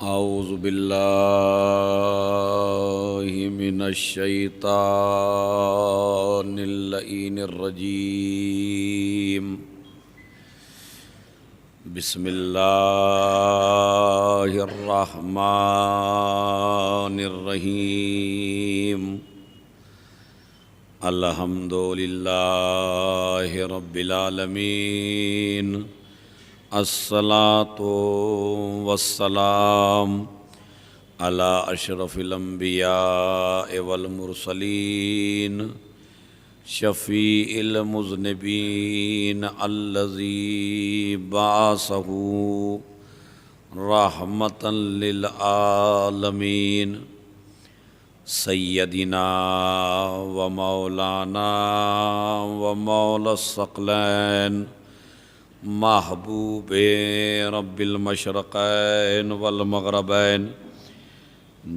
औज़ु बिल्लाहि मिनश शैतानिर लईनिर रजीम। बिस्मिल्लाहिर रहमानिर रहीम। अल्हम्दुलिल्लाहि रब्बिल आलमीन। अस्सलातु वस्सलाम अला अशरफिल अंबिया वल मुरसलीन शफ़ीइल मुज़निबीन अल्लज़ी बाअसहु रहमतन लिल आलमीन सय्यदिना व मौलाना व मौलस सकलैन महबूबे रब्बिल मशरक़ैन वल मग़रबैन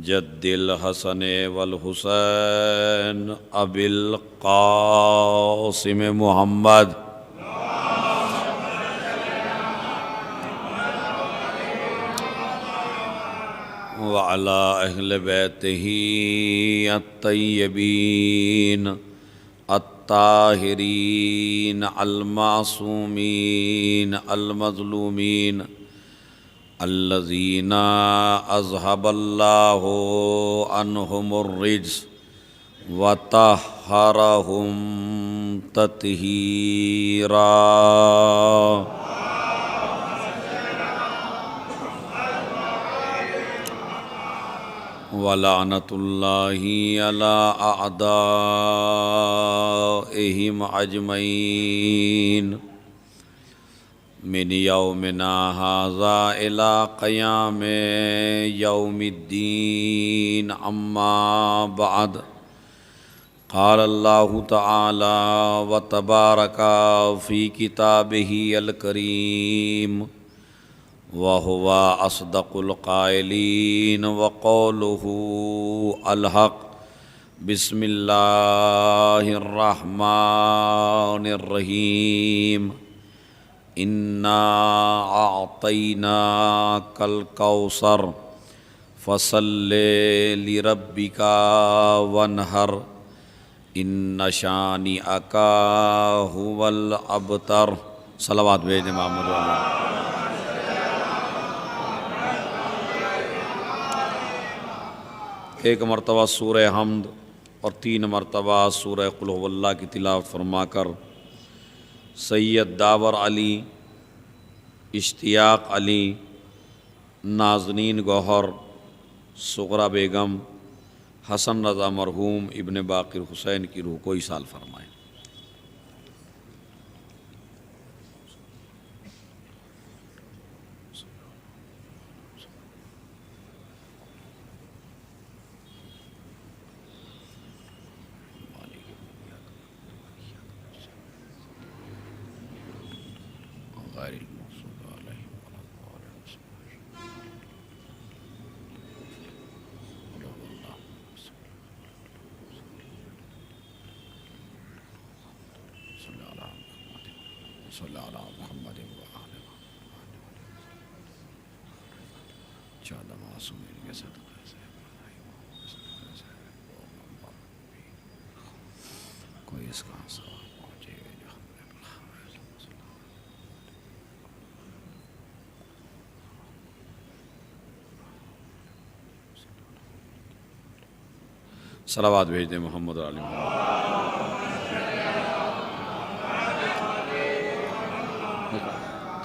जद्दिल हसन वल हुसैन अबिल क़ासिम मुहम्मद व अला अहले बैतिही अत्तय्यबीन अत्ताहिरीन अल-मासूमीन अल-मज़लूमीन अल्लज़ीना अज़हबल्लाहु अन्हुमुर रिज्स व तह्हरहुम तत्हीरा। वलानतुल्लाहि अला अअदाइहिम अजमईन मिन यौमिना हाज़ा इला क़याम यौमिद्दीन। अम्मा बअद क़ाल अल्लाहु तआला व तबारका फ़ी किताबिही अल करीम व हुवा अस्दक़ुल क़ाइलीन व क़ौलुहु अल हक़। बिस्मिल्लाहिर रहमानिर रहीम। इन्ना अअतैनाकल कौसर फसल्लि लिरब्बिका वन्हर इन्न शानिअका हुवल अबतर। सलावत भेज मोहम्मद। एक मरतबा सूरह हम्द और 3 मरतबा सूरह कुल हुवल्लाह की तिलावत फरमाकर सैयद दावर अली, इश्तियाक अली, नाज़नीन गौहर, सुगरा बेगम, हसन रज़ा मरहूम इब्न बाक़िर हुसैन की रूह को इसाल फरमाएँ। कोई इसका सलावत भेज दें मोहम्मद अली।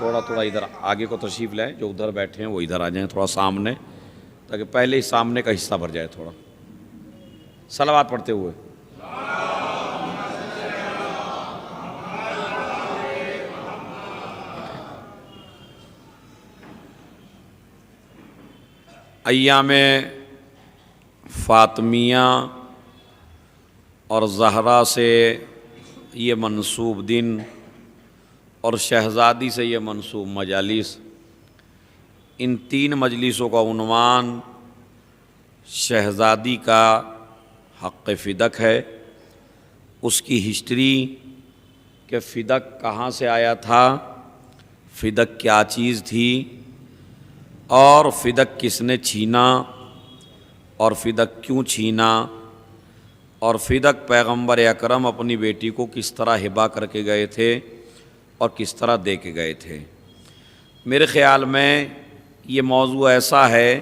थोड़ा थोड़ा इधर आगे को तशरीफ़ लाएं, जो उधर बैठे हैं वो इधर आ जाएं थोड़ा सामने, ताकि पहले ही सामने का हिस्सा भर जाए थोड़ा। सलावत पढ़ते हुए अय्याम फ़ातिमिया और ज़हरा से ये मंसूब दिन और शहज़ादी से ये मंसूब मजालिस, इन 3 मजलिसों का उन्वान शहज़ादी का हक़ फ़िदक है, उसकी हिस्ट्री कि फ़िदक कहाँ से आया था, फ़िदक क्या चीज़ थी, और फ़िदक किसने छीना और फ़िदक क्यों छीना, और फ़िदक पैगंबर अकरम अपनी बेटी को किस तरह हिबा करके गए थे और किस तरह दे के गए थे। मेरे ख़्याल में ये मौजू ऐसा है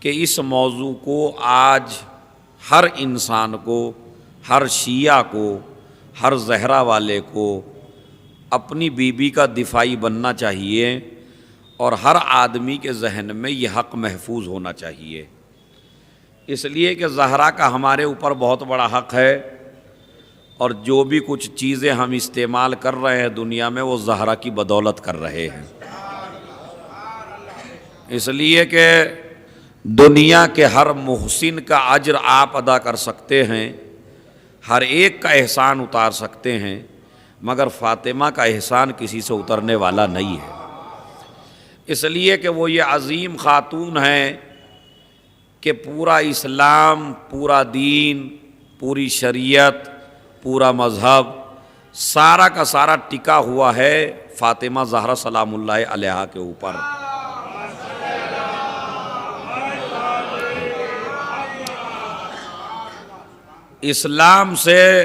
कि इस मौजू को आज हर इंसान को, हर शिया को, हर ज़हरा वाले को अपनी बीबी का दिफाई बनना चाहिए और हर आदमी के जहन में ये हक़ महफूज होना चाहिए, इसलिए कि ज़हरा का हमारे ऊपर बहुत बड़ा हक़ है और जो भी कुछ चीज़ें हम इस्तेमाल कर रहे हैं दुनिया में वो ज़हरा की बदौलत कर रहे हैं। इसलिए कि दुनिया के हर मुहसिन का अज्र आप अदा कर सकते हैं, हर एक का एहसान उतार सकते हैं, मगर फ़ातिमा का एहसान किसी से उतरने वाला नहीं है। इसलिए कि वो ये अज़ीम ख़ातून हैं कि पूरा इस्लाम, पूरा दीन, पूरी शरीयत, पूरा मज़हब सारा का सारा टिका हुआ है फ़ातिमा ज़हरा सलामुल्लाह अलैहा के ऊपर। इस्लाम से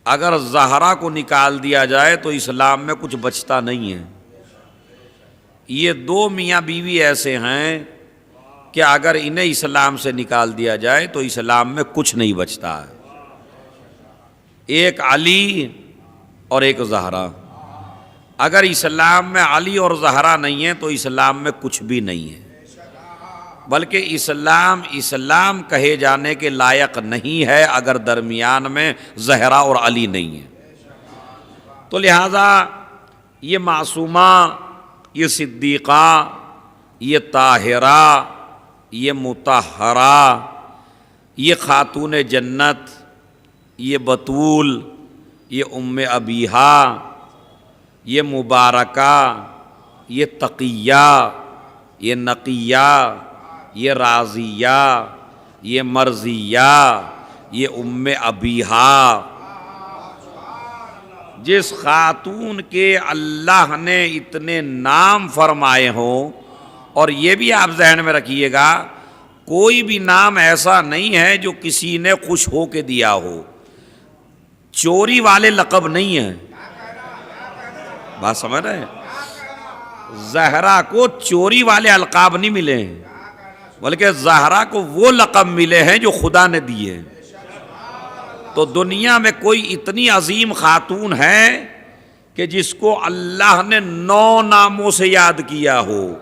अगर ज़हरा को निकाल दिया जाए तो इस्लाम में कुछ बचता नहीं है। ये दो मियाँ बीवी ऐसे हैं कि अगर इन्हें इस्लाम से निकाल दिया जाए तो इस्लाम में कुछ नहीं बचता है। एक अली और एक ज़हरा। अगर इस्लाम में अली और ज़हरा नहीं है तो इस्लाम में कुछ भी नहीं है, बल्कि इस्लाम कहे जाने के लायक नहीं है अगर दरमियान में ज़हरा और अली नहीं है। तो लिहाजा ये मासूमा, ये सिद्दीक़ा, ये ताहिरा, ये मुतहरा, ये खातून जन्नत, ये बतूल, ये उम्मे अबीहा, ये मुबारका, ये तक़िया, ये नक़िया, ये राज़िया, ये मर्ज़िया, ये उम्मे अबीहा, जिस खातून के अल्लाह ने इतने नाम फरमाए हों, और ये भी आप जहन में रखिएगा कोई भी नाम ऐसा नहीं है जो किसी ने खुश हो के दिया हो। चोरी वाले लक़ब नहीं है, बात समझ रहे हैं? ज़हरा को चोरी वाले अलक़ाब नहीं मिले हैं, बल्कि ज़हरा को वो लक़ब मिले हैं जो खुदा ने दिए। तो दुनिया में कोई इतनी अजीम खातून है कि जिसको अल्लाह ने 9 नामों से याद किया हो।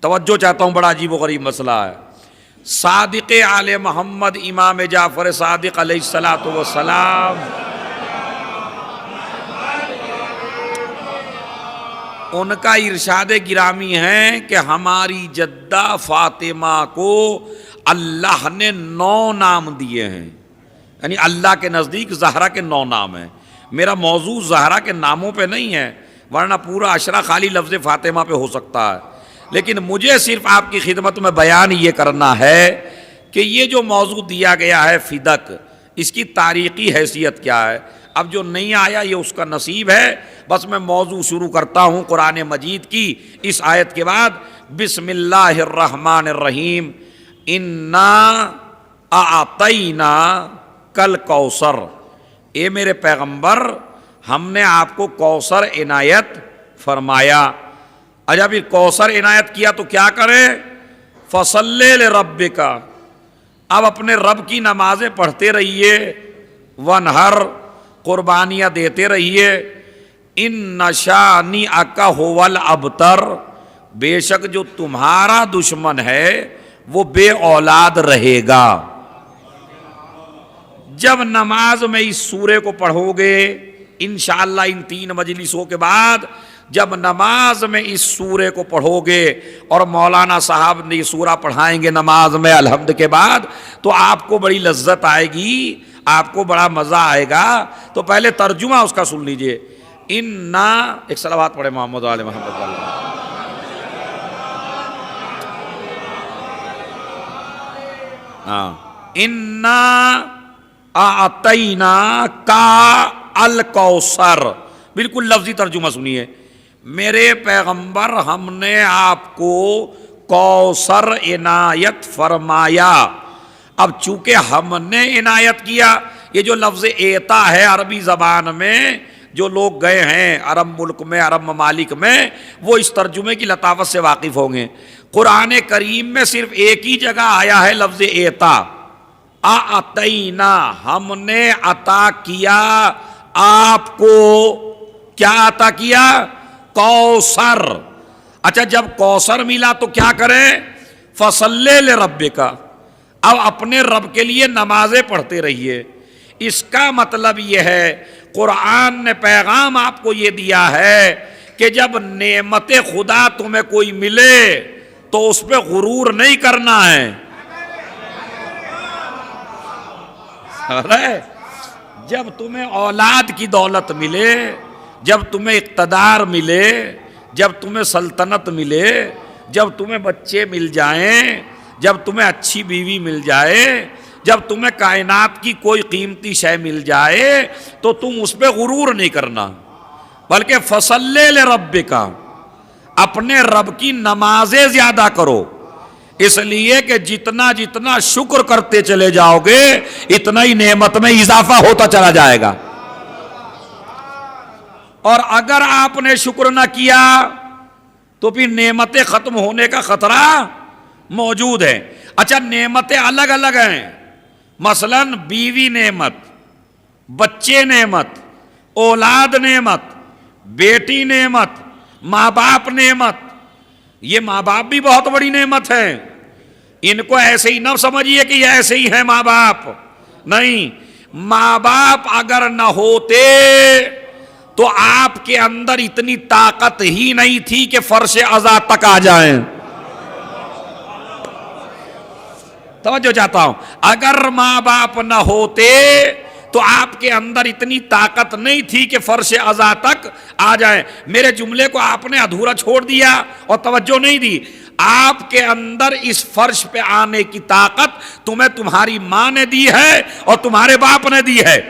तवज्जो चाहता हूँ, बड़ा अजीब व गरीब मसला है। सादिक़ आले मोहम्मद इमाम जाफ़र सादिक़ अलैहिस्सलातु वस्सलाम, उनका इरशाद गिरामी है कि हमारी जद्दा फ़ातिमा को अल्लाह ने 9 नाम दिए हैं, यानी अल्लाह के नज़दीक ज़हरा के 9 नाम हैं। मेरा मौजू ज़हरा के नामों पे नहीं है, वरना पूरा अशरा खाली लफ्ज़ फ़ातिमा पे हो सकता है, लेकिन मुझे सिर्फ आपकी खिदमत में बयान ये करना है कि ये जो मौजू दिया गया है फ़िदक, इसकी तारीख़ी हैसियत क्या है। अब जो नहीं आया ये उसका नसीब है। बस मैं मौजू शुरू करता हूँ कुरान मजीद की इस आयत के बाद। बिस्मिल्लाहिर्रहमानिर्रहीम, इन्ना आतैना कल कौसर, ए मेरे पैगंबर हमने आपको कौसर इनायत फरमाया। अच्छा, फिर कौसर इनायत किया तो क्या करें? फसल्ले ले रब्बिका, अब अपने रब की नमाजें पढ़ते रहिए, वनहर कुर्बानियाँ देते रहिए। इन नशानी अका होवल अबतर, बेशक जो तुम्हारा दुश्मन है वो बे औलाद रहेगा। जब नमाज में इस सूरे को पढ़ोगे इंशाअल्लाह, इन 3 मजलिसों के बाद जब नमाज में इस सूरे को पढ़ोगे और मौलाना साहब ने ये सूरा पढ़ाएंगे नमाज में अलहम्द के बाद, तो आपको बड़ी लज्जत आएगी, आपको बड़ा मज़ा आएगा। तो पहले तर्जुमा उसका सुन लीजिए। इन्ना, एक सलावत पढ़े मोहम्मद वाले मोहम्मद। हाँ, इन्ना आतैना का अल कौसर, बिल्कुल लफ्जी तर्जुमा सुनिए। मेरे पैगंबर हमने आपको कौसर इनायत फरमाया। अब चूंकि हमने इनायत किया, ये जो लफ्ज़ एता है अरबी ज़बान में, जो लोग गए हैं अरब मुल्क में, अरब ममालिक में, वो इस तर्जुमे की लताफत से वाकिफ़ होंगे। कुरान करीम में सिर्फ एक ही जगह आया है लफ्ज़ एता, अतईना, हमने अता किया आपको। क्या अता किया? कौसर। अच्छा, जब कौसर मिला तो क्या करें? फसल्ले ले रब्बे का, अब अपने रब के लिए नमाजें पढ़ते रहिए। इसका मतलब यह है, कुरान ने पैगाम आपको यह दिया है कि जब नेमत खुदा तुम्हें कोई मिले तो उस पर गुरूर नहीं करना है। अरे जब तुम्हें औलाद की दौलत मिले, जब तुम्हें इक़्तिदार मिले, जब तुम्हें सल्तनत मिले, जब तुम्हें बच्चे मिल जाएं, जब तुम्हें अच्छी बीवी मिल जाए, जब तुम्हें कायनात की कोई कीमती शय मिल जाए, तो तुम उस पर गुरूर नहीं करना, बल्कि फसल्ले ले रब्बे का, अपने रब की नमाजें ज्यादा करो। इसलिए कि जितना जितना शुक्र करते चले जाओगे इतना ही नेमत में इजाफा होता चला जाएगा। और अगर आपने शुक्र ना किया तो फिर नेमतें खत्म होने का खतरा मौजूद है। अच्छा, नेमतें अलग अलग हैं, मसलन बीवी नेमत, बच्चे नेमत, औलाद नेमत, बेटी नेमत, माँ बाप नेमत। ये माँ बाप भी बहुत बड़ी नेमत है। इनको ऐसे ही न समझिए कि ये ऐसे ही हैं माँ बाप, नहीं। माँ बाप अगर न होते तो आपके अंदर इतनी ताकत ही नहीं थी कि फर्श अज़ा तक आ जाएं। तवज्जो चाहता हूं, अगर माँ बाप न होते तो आपके अंदर इतनी ताकत नहीं थी कि फर्श अज़ा तक आ जाए। मेरे जुमले को आपने अधूरा छोड़ दिया और तवज्जो नहीं दी। आपके अंदर इस फर्श पे आने की ताकत तुम्हें तुम्हारी माँ ने दी है और तुम्हारे बाप ने दी है।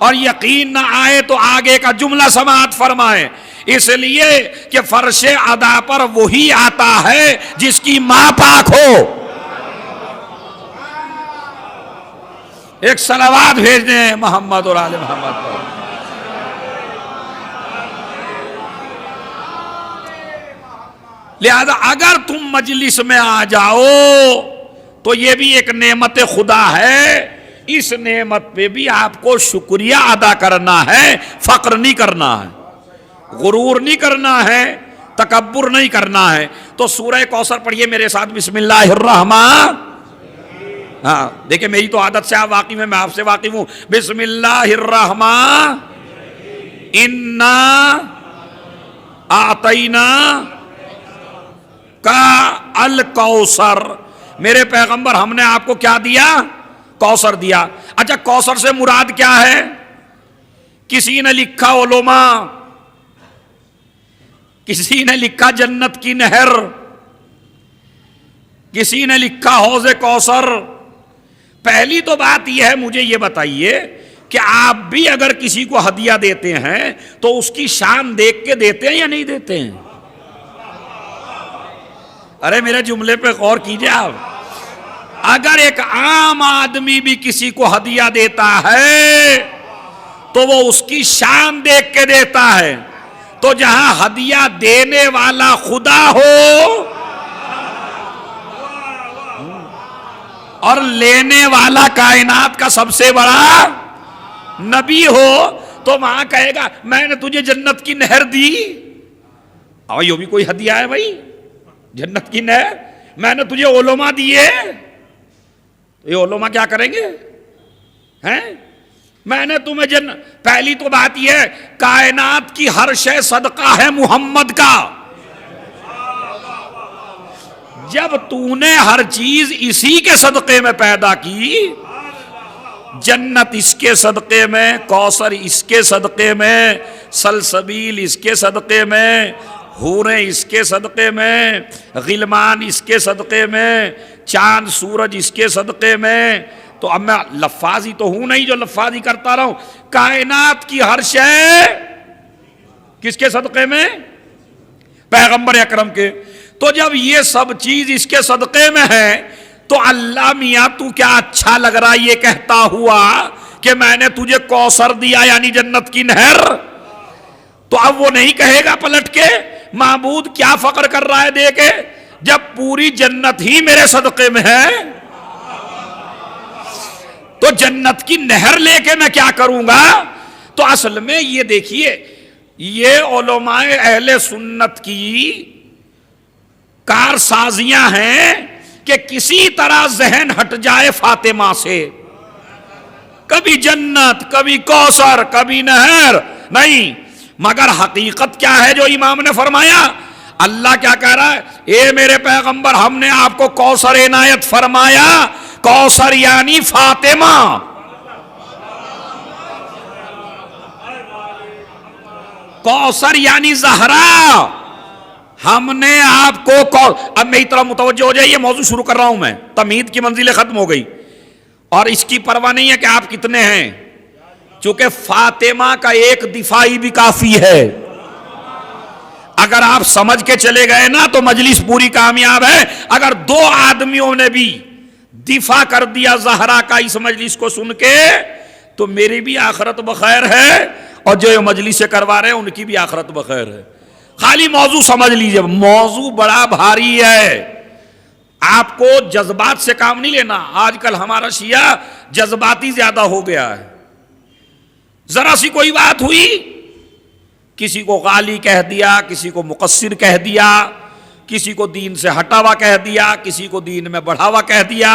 और यकीन ना आए तो आगे का जुमला समाअत फरमाए, इसलिए कि फर्श अदा पर वही आता है जिसकी माँ पाक हो। एक सलावात भेज दें मोहम्मद और आले मोहम्मद पर। लिहाजा अगर तुम मजलिस में आ जाओ तो ये भी एक नेमत खुदा है। इस नेमत पे भी आपको शुक्रिया अदा करना है, फक्र नहीं करना है, गुरूर नहीं करना है, तकब्बुर नहीं करना है। तो सूरह कौसर पढ़िए मेरे साथ, बिस्मिल्लाहिर्रहमान। हाँ देखिए, मेरी तो आदत से आप वाकिफ हैं, मैं आपसे वाकिफ हूं। बिस्मिल्लाहिर्रहमान, इन्ना आतईना का अल कौसर। मेरे पैगंबर हमने आपको क्या दिया? कौसर दिया। अच्छा, कौसर से मुराद क्या है? किसी ने लिखा उलमा, किसी ने लिखा जन्नत की नहर, किसी ने लिखा हौज़े कौसर। पहली तो बात यह है, मुझे यह बताइए कि आप भी अगर किसी को हदिया देते हैं तो उसकी शान देख के देते हैं या नहीं देते हैं? अरे मेरे जुमले पे गौर कीजिए आप। अगर एक आम आदमी भी किसी को हदिया देता है तो वो उसकी शान देख के देता है। तो जहां हदिया देने वाला खुदा हो और लेने वाला कायनात का सबसे बड़ा नबी हो, तो वहां कहेगा मैंने तुझे जन्नत की नहर दी। और यो भी कोई हदिया है भाई, जन्नत की नहर मैंने तुझे उलमा दिए। ये उलमा क्या करेंगे? हैं? मैंने तुम्हें पहली तो बात यह है, कायनात की हर शय सदका है मुहम्मद का। जब तूने हर चीज इसी के सदक़े में पैदा की, जन्नत इसके सदक़े में, कौसर इसके सदक़े में, सलसबील इसके सदक़े में, हूरें इसके सदक़े में, गिलमान इसके सदक़े में, चांद सूरज इसके सदक़े में। तो अब मैं लफ्फ़ाज़ी तो हूं नहीं जो लफ्फ़ाज़ी करता रहूं। कायनात की हर शय किसके सदक़े में? पैगंबर अकरम के। तो जब ये सब चीज इसके सदक़े में है तो अल्लाह मियाँ तू क्या अच्छा लग रहा ये कहता हुआ कि मैंने तुझे कौसर दिया यानी जन्नत की नहर। तो अब वो नहीं कहेगा पलट के माबूद क्या फक्र कर रहा है दे के, जब पूरी जन्नत ही मेरे सदक़े में है तो जन्नत की नहर लेके मैं क्या करूंगा। तो असल में ये देखिए, ये उलमाए अहले सुन्नत की कारसाजियां हैं कि किसी तरह जहन हट जाए फातिमा से, कभी जन्नत कभी कौसर कभी नहर नहीं, मगर हकीकत क्या है जो इमाम ने फरमाया। अल्लाह क्या कह रहा है, ए मेरे पैगंबर हमने आपको कौसर इनायत फरमाया, कौसर यानी फातिमा। कौसर यानी जहरा, हमने आपको अब मेरी तरफ मुतवज्जो हो जाइए, मौजू शुरू कर रहा हूं मैं, तमीद की मंजिलें खत्म हो गई और इसकी परवाह नहीं है कि आप कितने हैं, चूंकि फातिमा का एक दिफाई भी काफी है। अगर आप समझ के चले गए ना तो मजलिस पूरी कामयाब है। अगर दो आदमियों ने भी दिफा कर दिया जहरा का इस मजलिस को सुन के तो मेरी भी आखिरत बखैर है और जो ये मजलिस से करवा रहे हैं उनकी भी आखिरत बखैर है। खाली मौजू समझ लीजिए, मौजू बड़ा भारी है, आपको जज्बात से काम नहीं लेना। आजकल हमारा शिया जज्बाती ज्यादा हो गया है। जरा सी कोई बात हुई किसी को गाली कह दिया, किसी को मुकस्सिर कह दिया, किसी को दीन से हटावा कह दिया, किसी को दीन में बढ़ावा कह दिया।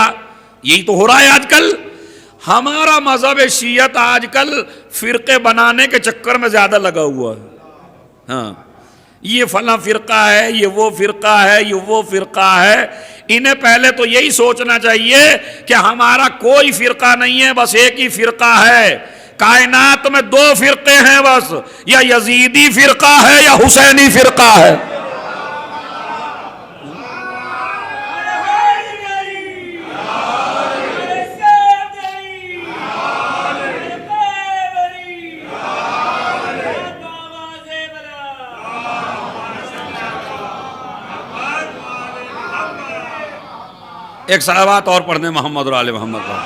यही तो हो रहा है आजकल। हमारा मजहब शियत आजकल फिरके बनाने के चक्कर में ज्यादा लगा हुआ है। हाँ, ये फला फिरका है, ये वो फिरका है, ये वो फिरका है। इन्हें पहले तो यही सोचना चाहिए कि हमारा कोई फिरका नहीं है, बस एक ही फिरका है। कायनात में दो फिरके हैं बस, या यजीदी फिरका है या हुसैनी फिरका है। एक सलावत और पढ़ने मोहम्मद और आले मोहम्मद का।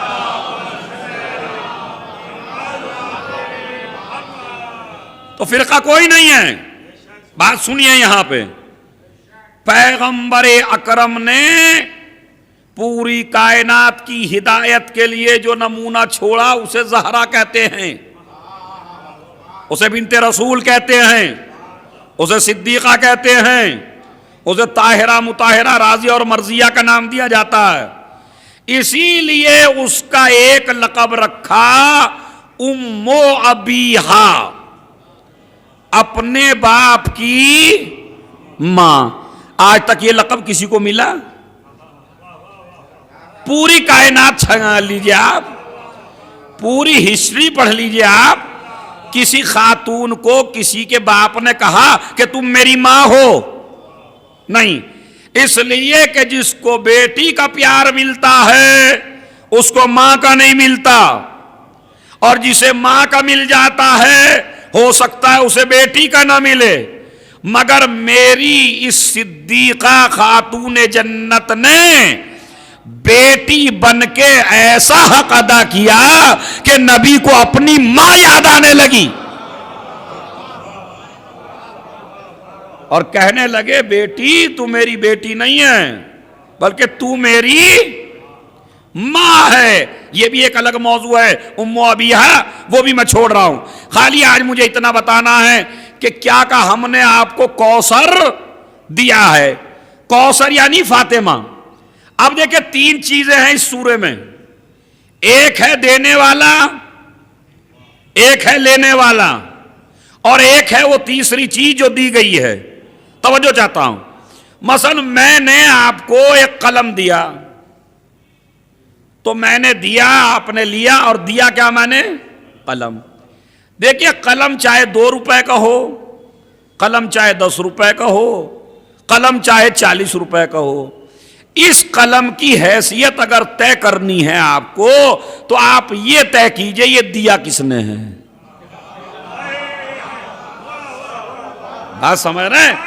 तो फिरका कोई नहीं है। बात सुनिए, यहां पे पैगंबर अकरम ने पूरी कायनात की हिदायत के लिए जो नमूना छोड़ा उसे जहरा कहते हैं, उसे बिन्ते रसूल कहते हैं, उसे सिद्दीका कहते हैं, उसे ताहिरा मुताहिरा राजी और मर्जिया का नाम दिया जाता है। इसीलिए उसका एक लक़ब रखा उम्मो अबीहा, अपने बाप की मां। आज तक ये लक़ब किसी को मिला? पूरी कायनात छंगा लीजिए आप, पूरी हिस्ट्री पढ़ लीजिए आप, किसी खातून को किसी के बाप ने कहा कि तुम मेरी मां हो? नहीं। इसलिए कि जिसको बेटी का प्यार मिलता है उसको मां का नहीं मिलता, और जिसे मां का मिल जाता है हो सकता है उसे बेटी का ना मिले। मगर मेरी इस सिद्दीका खातून जन्नत ने बेटी बनके ऐसा हक अदा किया कि नबी को अपनी मां याद आने लगी और कहने लगे बेटी तू मेरी बेटी नहीं है बल्कि तू मेरी मां है। यह भी एक अलग मौजू है, उम्मो अबीहा, वो भी मैं छोड़ रहा हूं। खाली आज मुझे इतना बताना है कि क्या का हमने आपको कौसर दिया है। कौसर यानी फातिमा। अब देखिए तीन चीजें हैं इस सूरे में, एक है देने वाला, एक है लेने वाला, और एक है वो तीसरी चीज जो दी गई है। तवज्जो चाहता हूं। मसलन मैंने आपको एक कलम दिया, तो मैंने दिया, आपने लिया, और दिया क्या मैंने? कलम। देखिए कलम चाहे 2 रुपए का हो, कलम चाहे 10 रुपए का हो, कलम चाहे 40 रुपए का हो, इस कलम की हैसियत अगर तय करनी है आपको तो आप ये तय कीजिए ये दिया किसने है। बात समझ रहे हैं?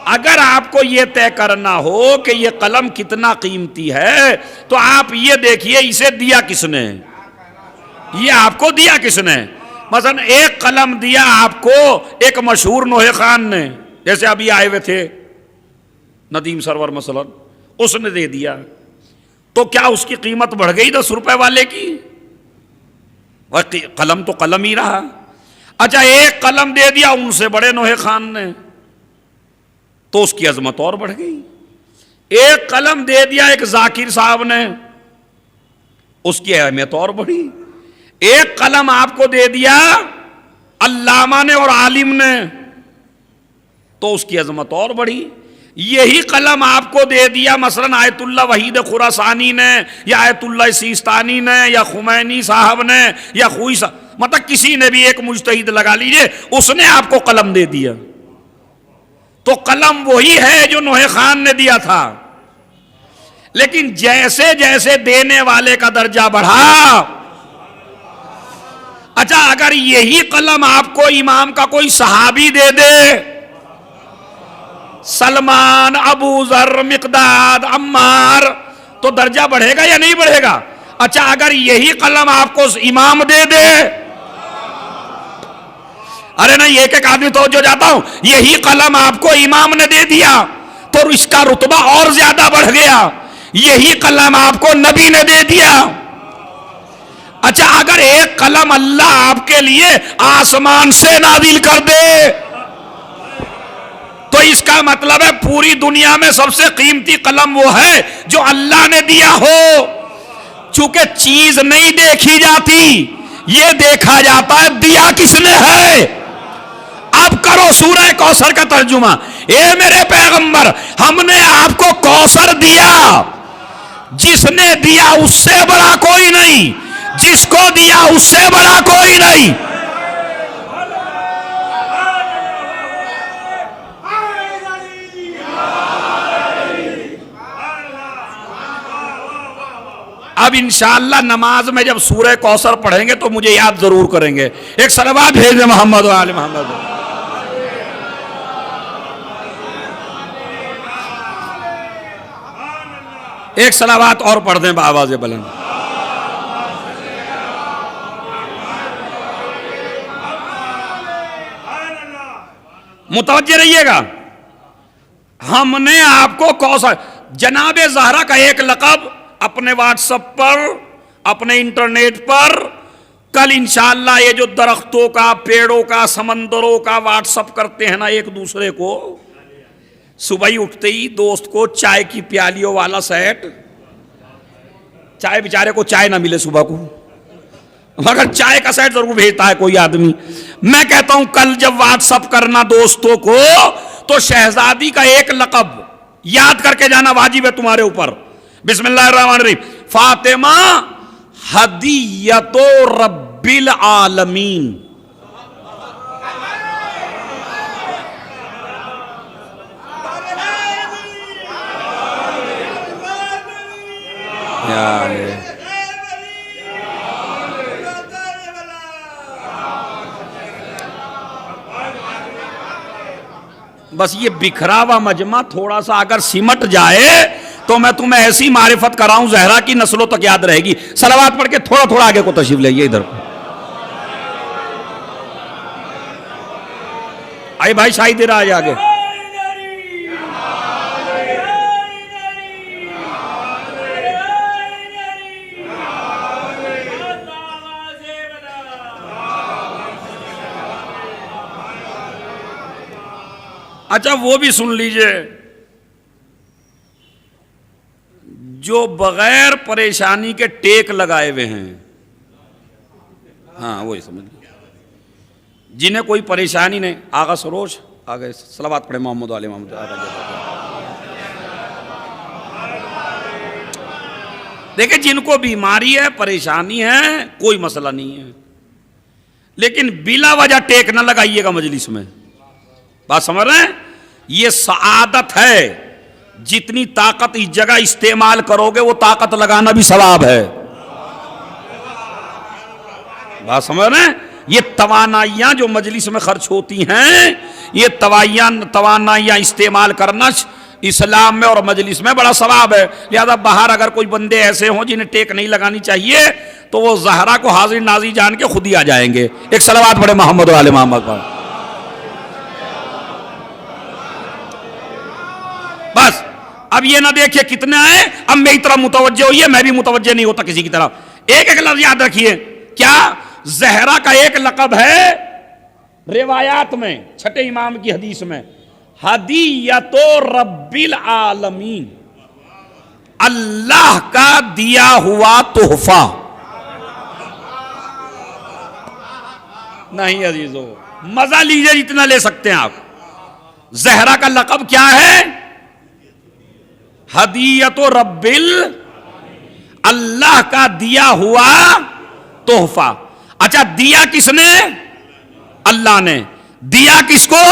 अगर आपको यह तय करना हो कि यह कलम कितना कीमती है, तो आप ये देखिए इसे दिया किसने, ये आपको दिया किसने। मसलन एक कलम दिया आपको एक मशहूर नोहे खान ने, जैसे अभी आए हुए थे नदीम सरवर मसलन, उसने दे दिया, तो क्या उसकी कीमत बढ़ गई 10 रुपए वाले की? वह कलम तो कलम ही रहा। अच्छा, एक कलम दे दिया उनसे बड़े नोहे खान ने, तो उसकी अजमत और बढ़ गई। एक कलम दे दिया एक जाकिर साहब ने, उसकी अहमियत और बढ़ी। एक कलम आपको दे दिया अल्लामा ने और आलिम ने, तो उसकी अजमत और बढ़ी। यही कलम आपको दे दिया मसलन आयतुल्लाह वहीद खुरासानी ने, या आयतुल्लाह सिस्तानी ने, या खुमैनी साहब ने, या खुई साहब, मतलब किसी ने भी एक मुज्तहिद लगा लीजिए, उसने आपको कलम दे दिया, तो कलम वही है जो नोहे खान ने दिया था। लेकिन जैसे जैसे देने वाले का दर्जा बढ़ा, अच्छा अगर यही कलम आपको इमाम का कोई सहाबी दे दे, सलमान, अबू जर, मिकदाद, अम्मार, तो दर्जा बढ़ेगा या नहीं बढ़ेगा? अच्छा अगर यही कलम आपको इमाम दे दे, अरे नहीं एक एक आदमी तो जो जाता हूं, यही कलम आपको इमाम ने दे दिया तो इसका रुतबा और ज्यादा बढ़ गया। यही कलम आपको नबी ने दे दिया। अच्छा अगर एक कलम अल्लाह आपके लिए आसमान से नाजिल कर दे, तो इसका मतलब है पूरी दुनिया में सबसे कीमती कलम वो है जो अल्लाह ने दिया हो। चूंकि चीज नहीं देखी जाती, ये देखा जाता है दिया किसने है। अब करो सूरह कौसर का तर्जुमा। ए मेरे पैगंबर, हमने आपको कौसर दिया, जिसने दिया उससे बड़ा कोई नहीं, जिसको दिया उससे बड़ा कोई नहीं। अब इंशाअल्लाह नमाज में जब सूरह कौसर पढ़ेंगे तो मुझे याद जरूर करेंगे। एक सलवात भेज दे मोहम्मद व आले मोहम्मद। एक सलावात और पढ़ दें बावाज़ बुलंद। मुतवज्जे रहिएगा, हमने आपको कौसर, जनाबे ज़हरा का एक लक़ब अपने व्हाट्सएप पर, अपने इंटरनेट पर, कल इंशाअल्लाह ये जो दरख्तों का, पेड़ों का, समंदरों का व्हाट्सएप करते हैं ना एक दूसरे को, सुबह ही उठते ही दोस्त को चाय की प्यालियों वाला सेट, चाय बेचारे को चाय ना मिले सुबह को, मगर चाय का सेट जरूर भेजता है कोई आदमी। मैं कहता हूं कल जब व्हाट्सएप करना दोस्तों को, तो शहजादी का एक लक़ब याद करके जाना वाजिब है तुम्हारे ऊपर। बिस्मिल्लाहिर्रहमानिर्रहीम। फातिमा हदियतो रब्बिल आलमीन। बस ये बिखरा हुआ मजमा थोड़ा सा अगर सिमट जाए तो मैं तुम्हें ऐसी मारिफत कराऊं ज़हरा की नस्लों तक याद रहेगी। सलावात पढ़ के थोड़ा थोड़ा आगे को तशरीफ लाइए इधर। आई भाई शाहिद रहा है आगे। अच्छा वो भी सुन लीजिए, जो बगैर परेशानी के टेक लगाए हुए हैं, हाँ वही समझ लीजिए, जिन्हें कोई परेशानी नहीं। आगा सरोज आगे सलावत पढ़े मोहम्मद वाले मोहम्मद। देखिए जिनको बीमारी है, परेशानी है, कोई मसला नहीं है, लेकिन बिला वजह टेक ना लगाइएगा मजलिस में। बात समझ रहे हैं? ये सआदत है, जितनी ताकत इस जगह इस्तेमाल करोगे वो ताकत लगाना भी सवाब है। बात समझ रहे हैं? ये तवानाइयां जो मजलिस में खर्च होती हैं, ये तवानाइयां इस्तेमाल करना इस्लाम में और मजलिस में बड़ा सवाब है। लिहाजा बाहर अगर कोई बंदे ऐसे हों जिन्हें टेक नहीं लगानी चाहिए, तो वो ज़हरा को हाजिर नाजी जान के खुद ही आ जाएंगे। एक सलावत पढ़े मोहम्मद वाले मोहम्मद पर। बस अब ये ना देखिए कितना है, अब मेरी तरफ मुतवज्जे होइए, मैं भी मुतवज्जे नहीं होता किसी की तरफ। एक एक लफ्ज याद रखिए, क्या ज़हरा का एक लक़ब है रिवायात में, छठे इमाम की हदीस में, हदीयतो रब्बिल आलमीन, अल्लाह का दिया हुआ तोहफा। नहीं अजीजों, मजा लीजिए जितना ले सकते हैं आप। ज़हरा का लक़ब क्या है? हदीयतो रब्बिल, अल्लाह का दिया हुआ तोहफा। अच्छा, दिया किसने? अल्लाह ने। दिया किसको?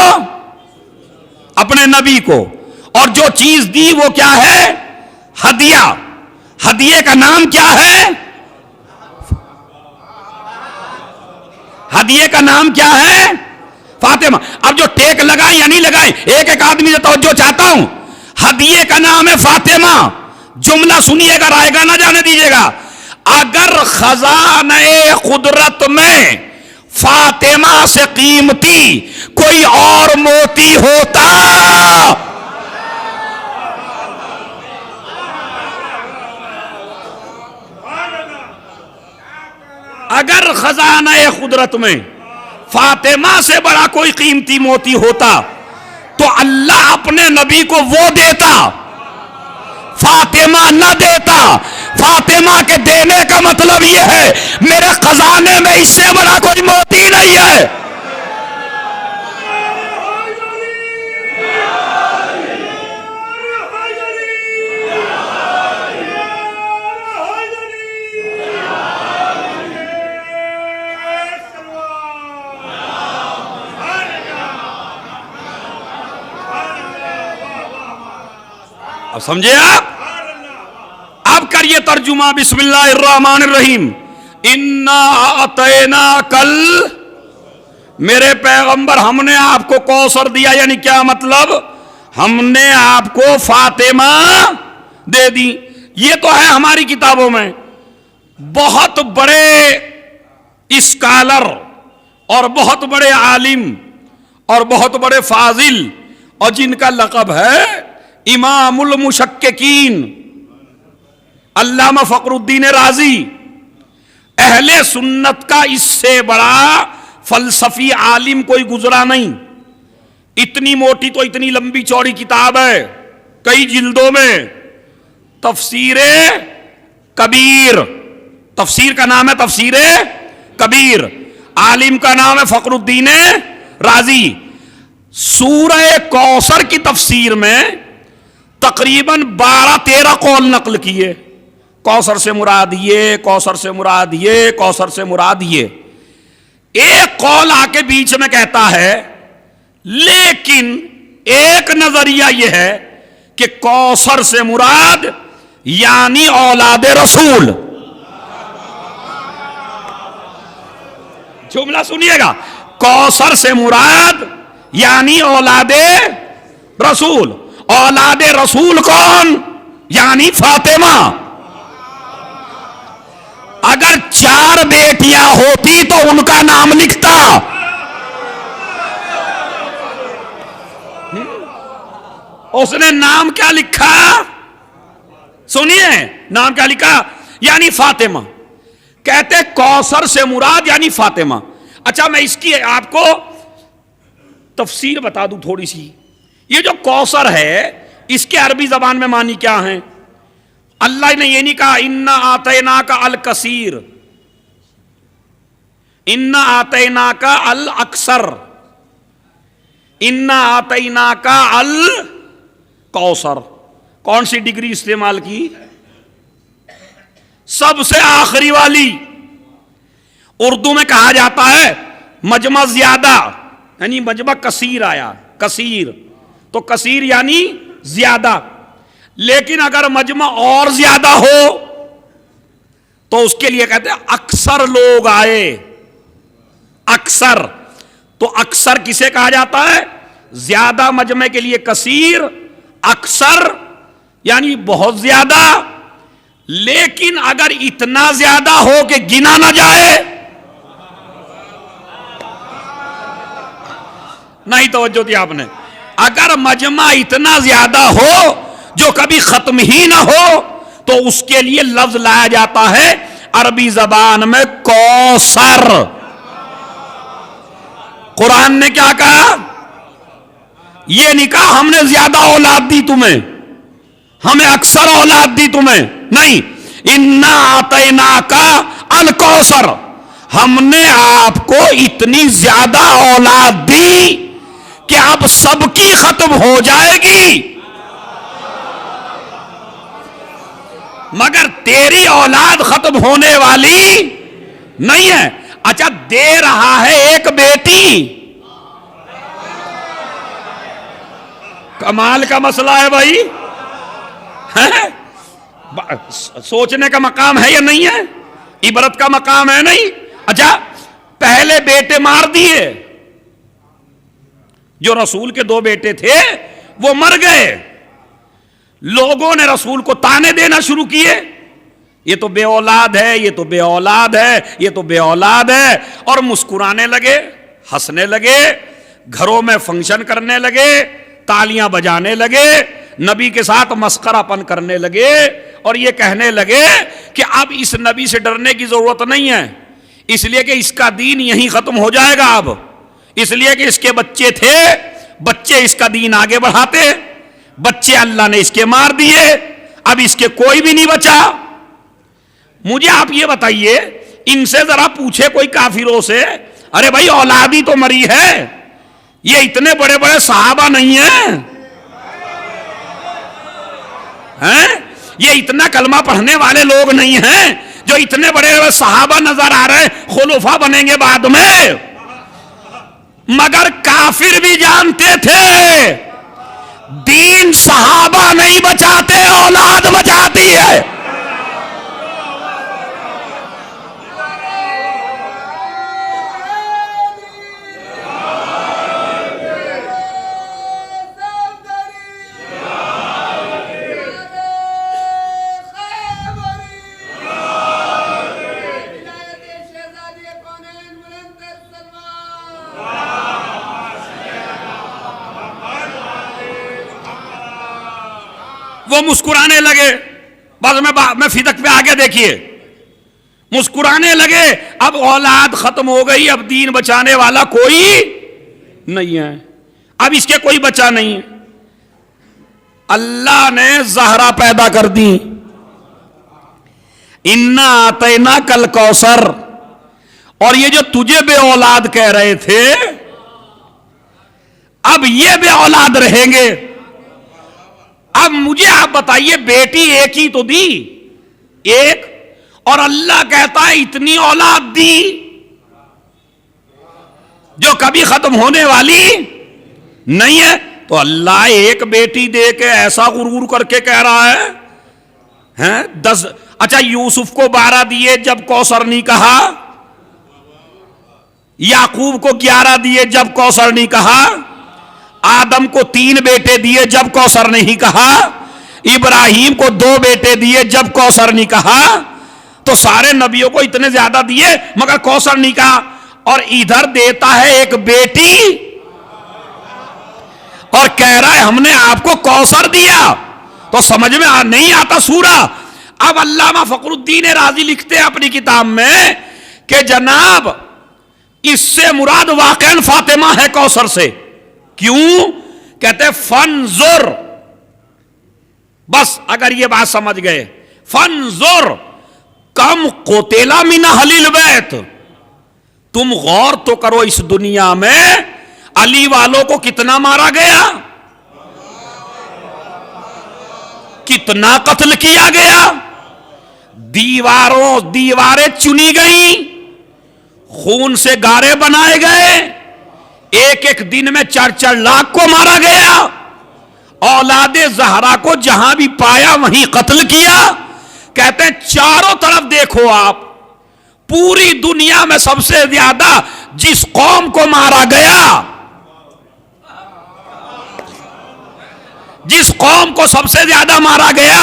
अपने नबी को। और जो चीज दी वो क्या है? हदिया। हदिये का नाम क्या है? हदिये का नाम क्या है? फातिमा। अब जो टेक लगाए या नहीं लगाए, एक एक आदमी से तवज्जो चाहता हूं। हदिये का नाम है फातिमा। जुमला सुनिएगा, रायगा ना जाने दीजिएगा। अगर खजाने कुदरत में फातिमा से कीमती कोई और मोती होता, अगर खजाने कुदरत में फातिमा से बड़ा कोई कीमती मोती होता, तो अल्लाह अपने नबी को वो देता, फातिमा न देता। फातिमा के देने का मतलब यह है मेरे खजाने में इससे बड़ा कोई मोती नहीं है। अब समझे आप? अब करिए तर्जुमा बिस्मिल्लाहिर्रहमानिर्रहीम। इन्ना अतैना कल, मेरे पैगंबर हमने आपको कौसर दिया, यानी क्या मतलब? हमने आपको फातिमा दे दी। ये तो है हमारी किताबों में। बहुत बड़े स्कॉलर और बहुत बड़े आलिम और बहुत बड़े फाजिल, और जिनका लक़ब है इमामुल मुशक्किकीन, अल्लामा फखरुद्दीन राजी, अहले सुन्नत का इससे बड़ा फलसफी आलिम कोई गुजरा नहीं। इतनी मोटी तो इतनी लंबी चौड़ी किताब है, कई जिल्दों में, तफसीर कबीर। तफसीर का नाम है तफसीर कबीर, आलिम का नाम है फखरुद्दीन राजी। सूरह कौसर की तफसीर में तकरीबन 12-13 कौल नकल किए। कौसर से मुराद ये, कौसर से मुराद ये, कौसर से मुराद ये। एक कौल आके बीच में कहता है, लेकिन एक नजरिया यह है कि कौसर से मुराद यानी औलाद रसूल। जुमला सुनिएगा, कौसर से मुराद यानी औलादे रसूल। औलादे रसूल कौन? यानी फातिमा। अगर 4 बेटियां होती तो उनका नाम लिखता। उसने नाम क्या लिखा? सुनिए, नाम क्या लिखा? यानी फातिमा। कहते कौसर से मुराद यानी फातिमा। अच्छा, मैं इसकी आपको तफसीर बता दूं थोड़ी सी। ये जो कौसर है, इसके अरबी जबान में मानी क्या है? अल्लाह ने ये नहीं कहा इन्ना आतैना का अल कसीर, इन्ना आतैना का अल अक्सर, इन्ना आतैना का अल कौसर। कौन सी डिग्री इस्तेमाल की? सबसे आखिरी वाली। उर्दू में कहा जाता है मजमा ज्यादा, यानी मजमा कसीर आया, कसीर तो कसीर यानी ज्यादा। लेकिन अगर मजमा और ज्यादा हो तो उसके लिए कहते हैं अक्सर लोग आए, अक्सर, तो अक्सर किसे कहा जाता है? ज्यादा मजमे के लिए कसीर, अक्सर यानी बहुत ज्यादा। लेकिन अगर इतना ज्यादा हो कि गिना ना जाए, नहीं तवज्जो दी आपने, अगर मजमा इतना ज्यादा हो जो कभी खत्म ही ना हो, तो उसके लिए लफ्ज लाया जाता है अरबी जबान में कौसर। कुरान ने क्या कहा? यह नहीं कहा हमने ज्यादा औलाद दी तुम्हें, हमें अक्सर औलाद दी तुम्हें, नहीं, इन्ना आतैना का अल कौसर, हमने आपको इतनी ज्यादा औलाद दी कि अब सबकी खत्म हो जाएगी, मगर तेरी औलाद खत्म होने वाली नहीं है। अच्छा, दे रहा है एक बेटी, कमाल का मसला है भाई, है? सोचने का मकाम है या नहीं है? इबरत का मकाम है नहीं? अच्छा, पहले बेटे मार दिए, जो रसूल के 2 बेटे थे वो मर गए, लोगों ने रसूल को ताने देना शुरू किए, ये तो बे औलाद है, ये तो बे औलाद है, ये तो बे औलाद है, और मुस्कुराने लगे, हंसने लगे, घरों में फंक्शन करने लगे, तालियां बजाने लगे, नबी के साथ मस्करापन करने लगे, और ये कहने लगे कि अब इस नबी से डरने की जरूरत नहीं है, इसलिए कि इसका दीन यहीं खत्म हो जाएगा अब, इसलिए कि इसके बच्चे थे, बच्चे इसका दीन आगे बढ़ाते, बच्चे अल्लाह ने इसके मार दिए, अब इसके कोई भी नहीं बचा। मुझे आप ये बताइए, इनसे जरा पूछे कोई काफिरों से, अरे भाई औलादी तो मरी है, ये इतने बड़े बड़े सहाबा नहीं हैं? ये इतना कलमा पढ़ने वाले लोग नहीं हैं जो इतने बड़े बड़े सहाबा नजर आ रहे हैं, खुलफा बनेंगे बाद में, मगर काफिर भी जानते थे दीन सहाबा नहीं बचाते, औलाद बचाती है। वो मुस्कुराने लगे, बस मैं फिदक पे आगे देखिए, मुस्कुराने लगे, अब औलाद खत्म हो गई, अब दीन बचाने वाला कोई नहीं है, अब इसके कोई बचा नहीं है। अल्लाह ने ज़हरा पैदा कर दी, इन्ना आतैना कल कौसर, और ये जो तुझे बे औलाद कह रहे थे, अब ये बे औलाद रहेंगे। अब मुझे आप बताइए, बेटी एक ही तो दी, एक, और अल्लाह कहता है इतनी औलाद दी जो कभी खत्म होने वाली नहीं है। तो अल्लाह एक बेटी दे के ऐसा गुरूर करके कह रहा है 10, अच्छा यूसुफ को 12 दिए जब कौसर नहीं कहा, याकूब को 11 दिए जब कौसर नहीं कहा, आदम को 3 बेटे दिए जब कौसर नहीं कहा, इब्राहिम को 2 बेटे दिए जब कौसर नहीं कहा, तो सारे नबियों को इतने ज्यादा दिए मगर कौसर नहीं कहा, और इधर देता है एक बेटी और कह रहा है हमने आपको कौसर दिया। तो समझ में नहीं आता सूरा। अब अल्लामा फखरुद्दीन राजी लिखते हैं अपनी किताब में कि जनाब इससे मुराद वाकई फातिमा है कौसर से। क्यों? कहते फनजुर, बस अगर ये बात समझ गए, फनजुर कम कोतेला मिना हलील बैत, तुम गौर तो करो इस दुनिया में अली वालों को कितना मारा गया, कितना कत्ल किया गया, दीवारें चुनी गई, खून से गारे बनाए गए, एक एक दिन में 4-4 लाख को मारा गया, औलादे ज़हरा को जहां भी पाया वहीं कत्ल किया। कहते हैं चारों तरफ देखो आप, पूरी दुनिया में सबसे ज्यादा जिस कौम को मारा गया, जिस कौम को सबसे ज्यादा मारा गया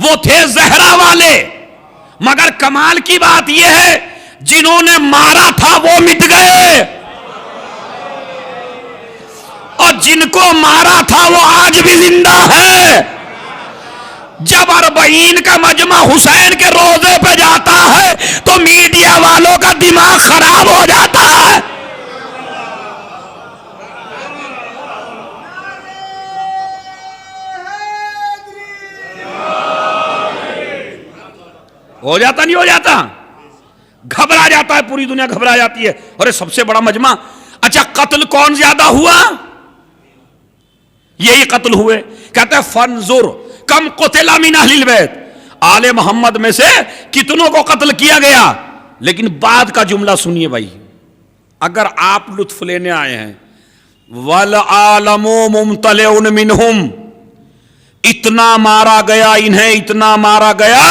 वो थे जहरा वाले। मगर कमाल की बात यह है जिन्होंने मारा था वो मिट गए और जिनको मारा था वो आज भी जिंदा है। जब अरबईन का मजमा हुसैन के रोजे पे जाता है तो मीडिया वालों का दिमाग खराब हो जाता है। हो जाता नहीं हो जाता, घबरा जाता है, पूरी दुनिया घबरा जाती है। अरे सबसे बड़ा मजमा, अच्छा कत्ल कौन ज्यादा हुआ? यही कत्ल हुए। कहते हैं फंजुर कम कुतिला मिन अहलिल बैत, आले मोहम्मद में से कितनों को कत्ल किया गया। लेकिन बाद का जुमला सुनिए भाई, अगर आप लुत्फ लेने आए हैं, वल आलमो मुमतलिउन मिनहुम, इतना मारा गया इन्हें, इतना मारा गया,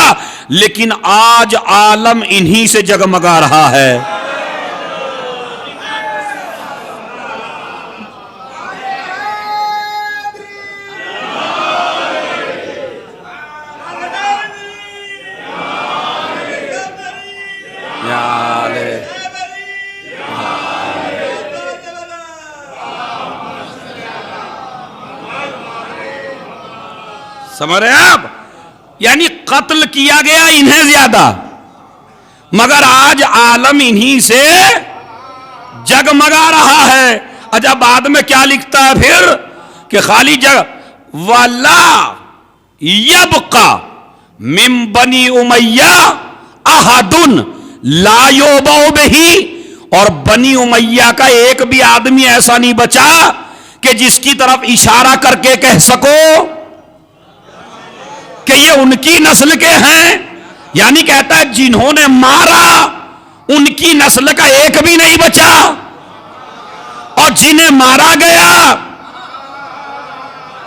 लेकिन आज आलम इन्हीं से जगमगा रहा है। समझ रहे हैं आप? यानी कत्ल किया गया इन्हें ज्यादा, मगर आज आलम इन्हीं से जगमगा रहा है। अच्छा बाद में क्या लिखता है फिर कि खाली जग वाला यबका मिम बनी उमैया अहदुन ला योबौ बिही, और बनी उमैया का एक भी आदमी ऐसा नहीं बचा कि जिसकी तरफ इशारा करके कह सको कि ये उनकी नस्ल के हैं। यानी कहता है जिन्होंने मारा उनकी नस्ल का एक भी नहीं बचा, और जिन्हें मारा गया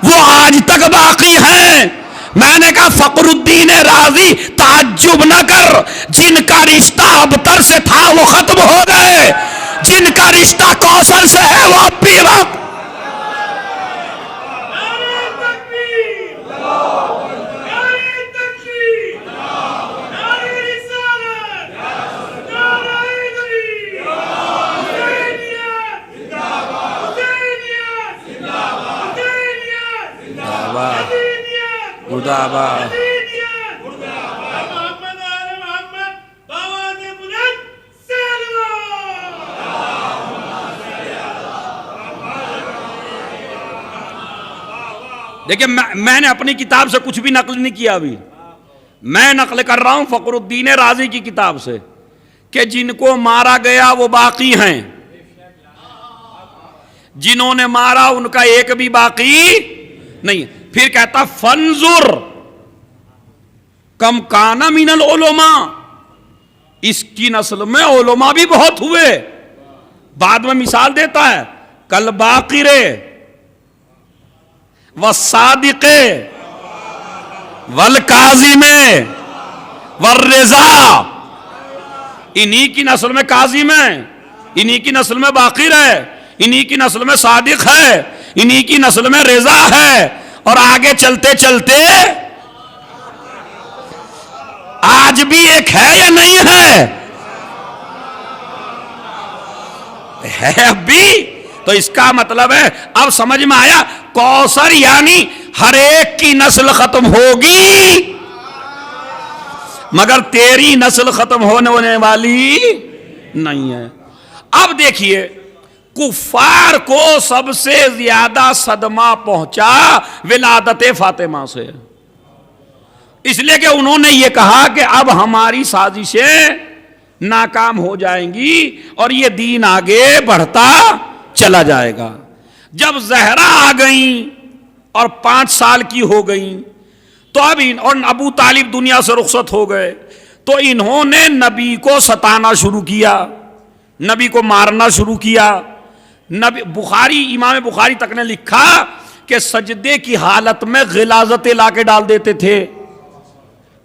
वो आज तक बाकी हैं। मैंने कहा फकरुद्दीन राजी ताज्जुब न कर, जिनका रिश्ता अबतर से था वो खत्म हो गए, जिनका रिश्ता कौशल से है वो अब भी वक्त। देखिए मैंने अपनी किताब से कुछ भी नकल नहीं किया, अभी मैं नकल कर रहा हूं फकरुद्दीन राजी की किताब से कि जिनको मारा गया वो बाकी हैं, जिन्होंने मारा उनका एक भी बाकी नहीं। फिर कहता फंजुर कम काना मिनल उलमा, इसकी नस्ल में उलमा भी बहुत हुए। बाद में मिसाल देता है कल बाकिरे व सादिके वल काजिमे व रेजा, इन्हीं की नस्ल में काजिम है, इन्हीं की नस्ल में बाकिर है, इन्हीं की नस्ल में सादिक है, इन्हीं की नस्ल में रेजा है। और आगे चलते चलते आज भी एक है या नहीं है? है अब भी। तो इसका मतलब है अब समझ में आया, कौसर यानी हर एक की नस्ल खत्म होगी मगर तेरी नस्ल खत्म होने वाली नहीं है। अब देखिए कुफार को सबसे ज्यादा सदमा पहुंचा विलादत फातिमा से, इसलिए कि उन्होंने ये कहा कि अब हमारी साजिशें नाकाम हो जाएंगी और ये दीन आगे बढ़ता चला जाएगा। जब जहरा आ गई और 5 साल की हो गई तो अब और अबू तालिब दुनिया से रुखसत हो गए, तो इन्होंने नबी को सताना शुरू किया, नबी को मारना शुरू किया। नबी बुखारी इमाम बुखारी तक ने लिखा कि सजदे की हालत में गिलाजतें लाके डाल देते थे,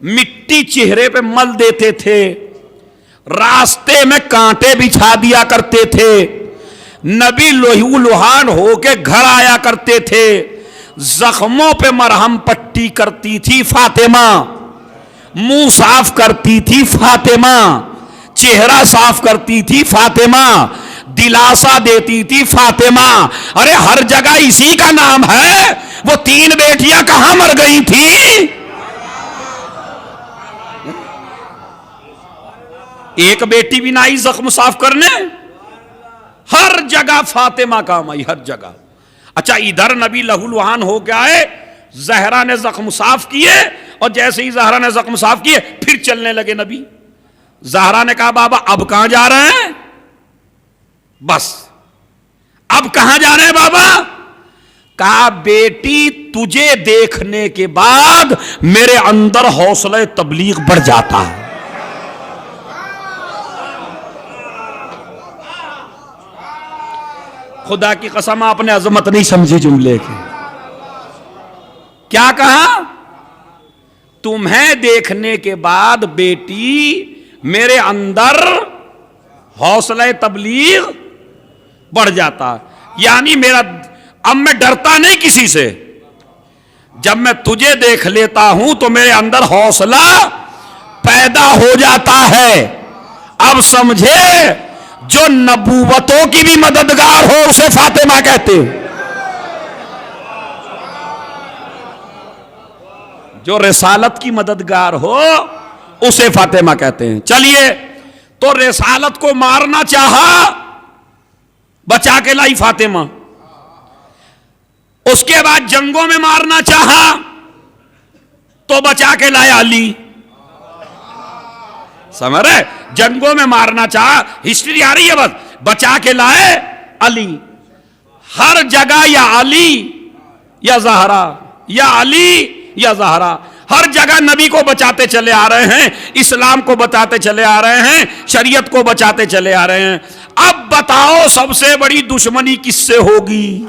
मिट्टी चेहरे पे मल देते थे, रास्ते में कांटे बिछा दिया करते थे, नबी लोहू लुहान होके घर आया करते थे, जख्मों पे मरहम पट्टी करती थी फातिमा, मुंह साफ करती थी फातिमा, चेहरा साफ करती थी फातिमा, दिलासा देती थी फातिमा। अरे हर जगह इसी का नाम है। वो 3 बेटियां कहां मर गई थी? एक बेटी भी ना आई जख्म साफ करने। हर जगह फातिमा काम आई, हर जगह। अच्छा, इधर नबी लहूलुहान हो के आए, जहरा ने जख्म साफ किए, और जैसे ही जहरा ने जख्म साफ किए फिर चलने लगे नबी। जहरा ने कहा बाबा अब कहां जा रहे हैं? बस अब कहां जा रहे हैं बाबा? कहा बेटी तुझे देखने के बाद मेरे अंदर हौसला तबलीग बढ़ जाता है। खुदा की कसम आपने अजमत नहीं समझी जुमले की। क्या कहा? तुम्हें देखने के बाद बेटी मेरे अंदर हौसला तबलीग बढ़ जाता, यानी मेरा अब मैं डरता नहीं किसी से। जब मैं तुझे देख लेता हूं तो मेरे अंदर हौसला पैदा हो जाता है। अब समझे, जो नबूवतों की भी मददगार हो उसे फातिमा कहते हैं, जो रिसालत की मददगार हो उसे फातिमा कहते हैं। चलिए, तो रिसालत को मारना चाहा, बचा के लाई फातिमा। उसके बाद जंगों में मारना चाहा तो बचा के लाया अली। समझ रहे? जंगों में मारना चाहा, हिस्ट्री आ रही है, बस बचा के लाए अली। हर जगह या अली या जहरा, या अली या जहरा, हर जगह नबी को बचाते चले आ रहे हैं, इस्लाम को बताते चले आ रहे हैं, शरीयत को बचाते चले आ रहे हैं। अब बताओ सबसे बड़ी दुश्मनी किससे होगी?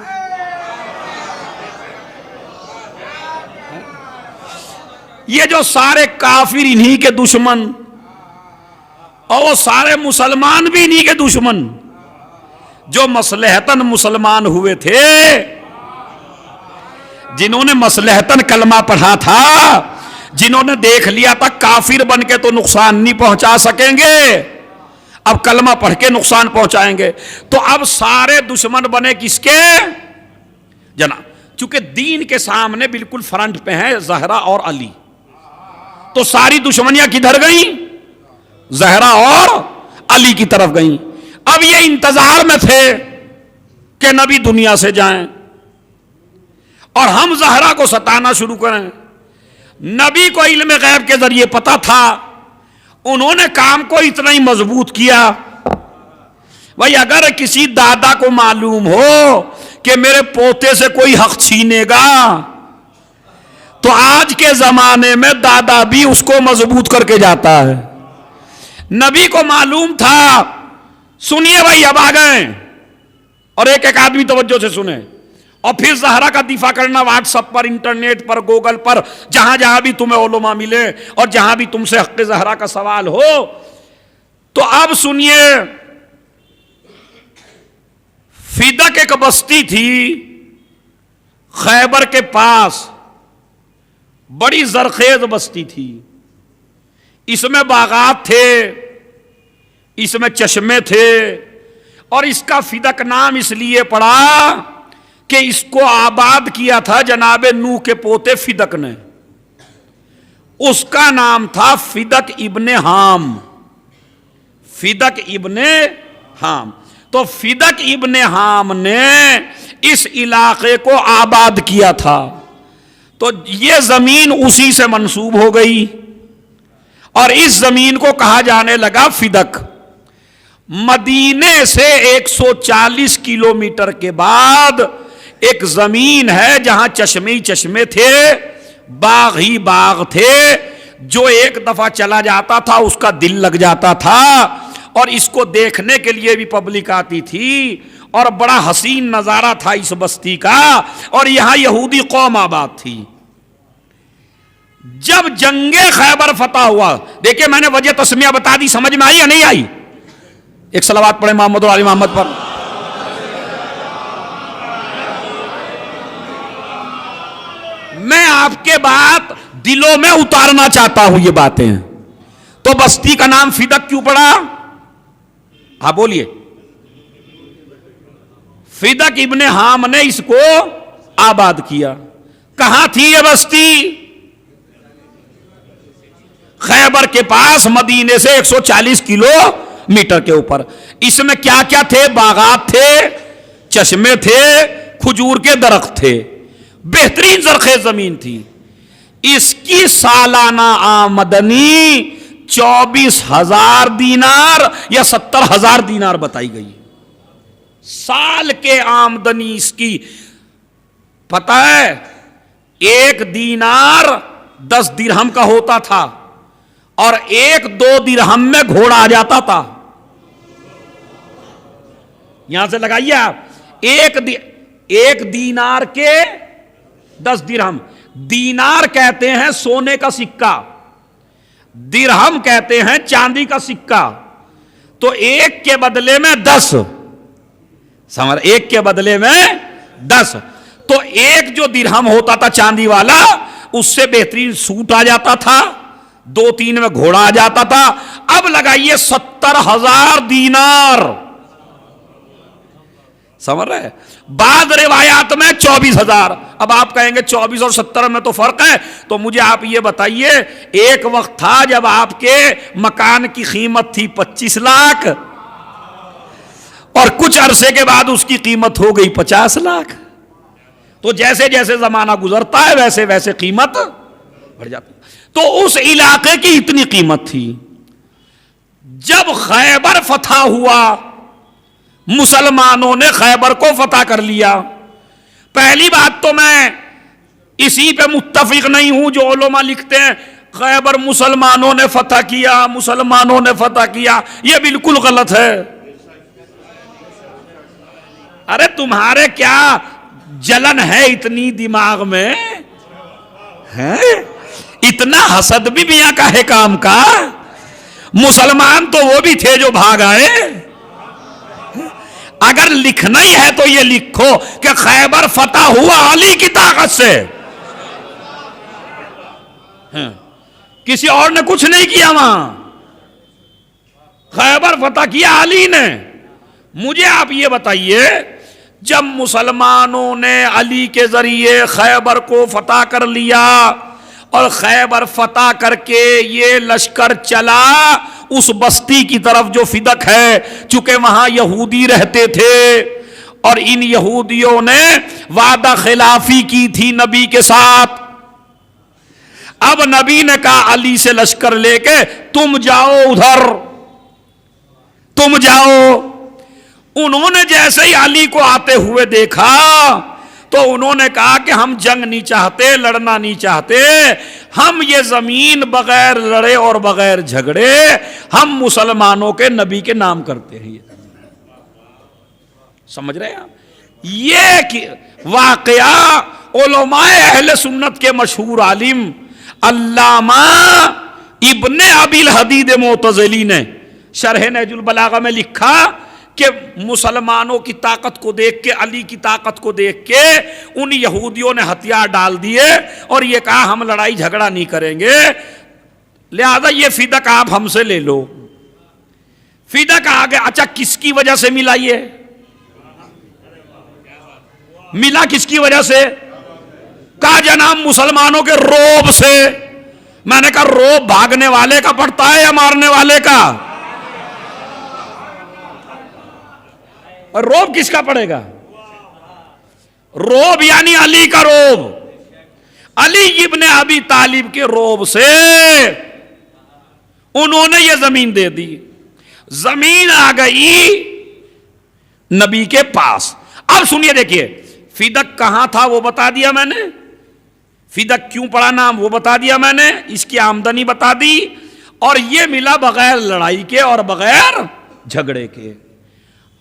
ये जो सारे काफिर इन्हीं के दुश्मन, और वो सारे मुसलमान भी इन्हीं के दुश्मन, जो मसलहतन मुसलमान हुए थे, जिन्होंने मसलहतन कलमा पढ़ा था, जिन्होंने देख लिया था काफिर बन के तो नुकसान नहीं पहुंचा सकेंगे, अब कलमा पढ़ के नुकसान पहुंचाएंगे। तो अब सारे दुश्मन बने किसके? जना, चूंकि दीन के सामने बिल्कुल फ्रंट पे है जहरा और अली, तो सारी दुश्मनियां किधर गई? जहरा और अली की तरफ गई। अब ये इंतजार में थे कि नबी दुनिया से जाएं और हम जहरा को सताना शुरू करें। नबी को इल्म गैब के जरिए पता था, उन्होंने काम को इतना ही मजबूत किया। भाई अगर किसी दादा को मालूम हो कि मेरे पोते से कोई हक छीनेगा, तो आज के जमाने में दादा भी उसको मजबूत करके जाता है। नबी को मालूम था। सुनिए भाई, अब आ गए, और एक एक आदमी तवज्जो से सुने, और फिर जहरा का दिफा करना व्हाट्सएप पर, इंटरनेट पर, गूगल पर, जहां जहां भी तुम्हें उलमा मिले और जहां भी तुमसे हक़ जहरा का सवाल हो। तो अब सुनिए, फिदक एक बस्ती थी खैबर के पास, बड़ी जरखेज बस्ती थी। इसमें बागात थे, इसमें चश्मे थे, और इसका फिदक नाम इसलिए पड़ा कि इसको आबाद किया था जनाबे नूह के पोते फिदक ने। उसका नाम था फिदक इब्ने हाम। फिदक इब्ने हाम। तो फिदक इब्ने हाम ने इस इलाके को आबाद किया था। तो ये जमीन उसी से मंसूब हो गई, और इस जमीन को कहा जाने लगा फिदक। मदीने से 140 किलोमीटर के बाद एक जमीन है जहां चश्मे ही चश्मे थे, बाग ही बाग थे। जो एक दफा चला जाता था उसका दिल लग जाता था, और इसको देखने के लिए भी पब्लिक आती थी, और बड़ा हसीन नजारा था इस बस्ती का। और यहां यहूदी कौम आबाद थी। जब जंगे खैबर फतह हुआ, देखिए मैंने वजह तस्मिया बता दी, समझ में आई या नहीं आई? एक सलावत पढ़े मोहम्मद और आली मोहम्मद पर। मैं आपके बात दिलों में उतारना चाहता हूं ये बातें। तो बस्ती का नाम फिदक क्यों पड़ा? हाँ बोलिए। फिदक इब्ने हाम ने इसको आबाद किया। कहां थी ये बस्ती? खैबर के पास, मदीने से 140 किलोमीटर के ऊपर। इसमें क्या क्या थे? बागात थे, चश्मे थे, खजूर के दरख्त थे, बेहतरीन जरखेज जमीन थी। इसकी सालाना आमदनी 24,000 दीनार या 70,000 दीनार बताई गई। साल के आमदनी इसकी पता है, 1 दीनार 10 दिरहम का होता था और 1-2 दिरहम में घोड़ा आ जाता था। यहां से लगाइए आप, एक दीनार के 10 दिरहम। दीनार कहते हैं सोने का सिक्का, दिरहम कहते हैं चांदी का सिक्का। तो 1 के बदले में 10, समझ, 1 के बदले में 10। तो 1 जो दिरहम होता था चांदी वाला, उससे बेहतरीन सूट आ जाता था, 2-3 में घोड़ा आ जाता था। अब लगाइए 70,000 दीनार, समझ रहे? बाद रिवायात में 24,000। अब आप कहेंगे 24 और 70 में तो फर्क है। तो मुझे आप ये बताइए, एक वक्त था जब आपके मकान की कीमत थी 25 लाख और कुछ अरसे के बाद उसकी कीमत हो गई 50 लाख। तो जैसे जैसे जमाना गुजरता है वैसे वैसे कीमत बढ़ जाती। तो उस इलाके की इतनी कीमत थी। जब खैबर फतह हुआ, मुसलमानों ने खैबर को फतह कर लिया। पहली बात तो मैं इसी पे मुत्तफिक नहीं हूं जो उलमा लिखते हैं खैबर मुसलमानों ने फतह किया, मुसलमानों ने फतह किया। यह बिल्कुल गलत है। अरे तुम्हारे क्या जलन है इतनी दिमाग में है? इतना हसद भी मियां का है काम का? मुसलमान तो वो भी थे जो भाग आए। अगर लिखना ही है तो ये लिखो कि खैबर फतह हुआ अली की ताकत से, किसी और ने कुछ नहीं किया। वहां खैबर फतह किया अली ने। मुझे आप ये बताइए, जब मुसलमानों ने अली के जरिए खैबर को फतह कर लिया और खैबर फतह करके ये लश्कर चला उस बस्ती की तरफ जो फिदक है, चूंकि वहां यहूदी रहते थे और इन यहूदियों ने वादा खिलाफी की थी नबी के साथ। अब नबी ने कहा अली से लश्कर लेके तुम जाओ उधर, तुम जाओ। उन्होंने जैसे ही अली को आते हुए देखा तो उन्होंने कहा कि हम जंग नहीं चाहते, लड़ना नहीं चाहते, हम ये जमीन बगैर लड़े और बगैर झगड़े हम मुसलमानों के नबी के नाम करते हैं। ये समझ रहे हैं आप? ये वाकया उलमाए अहले सुन्नत के मशहूर आलिम अल्लामा इब्ने अबिल हदीद मोतज़िली ने शरह नहजुल बलागा में लिखा कि मुसलमानों की ताकत को देख के, अली की ताकत को देख के उन यहूदियों ने हथियार डाल दिए और ये कहा हम लड़ाई झगड़ा नहीं करेंगे, लिहाजा ये फिदक आप हमसे ले लो। फिदक आ गया। अच्छा किसकी वजह से मिला? ये मिला किसकी वजह से? का जनाब मुसलमानों के रोब से। मैंने कहा रोब भागने वाले का पड़ता है या मारने वाले का? और रोब किसका पड़ेगा? रोब यानी अली का रोब, अली इब्ने अबी तालिब के रोब से उन्होंने ये जमीन दे दी। जमीन आ गई नबी के पास। अब सुनिए, देखिए फिदक कहां था वो बता दिया मैंने, फिदक क्यों पड़ा नाम वो बता दिया मैंने, इसकी आमदनी बता दी, और ये मिला बगैर लड़ाई के और बगैर झगड़े के।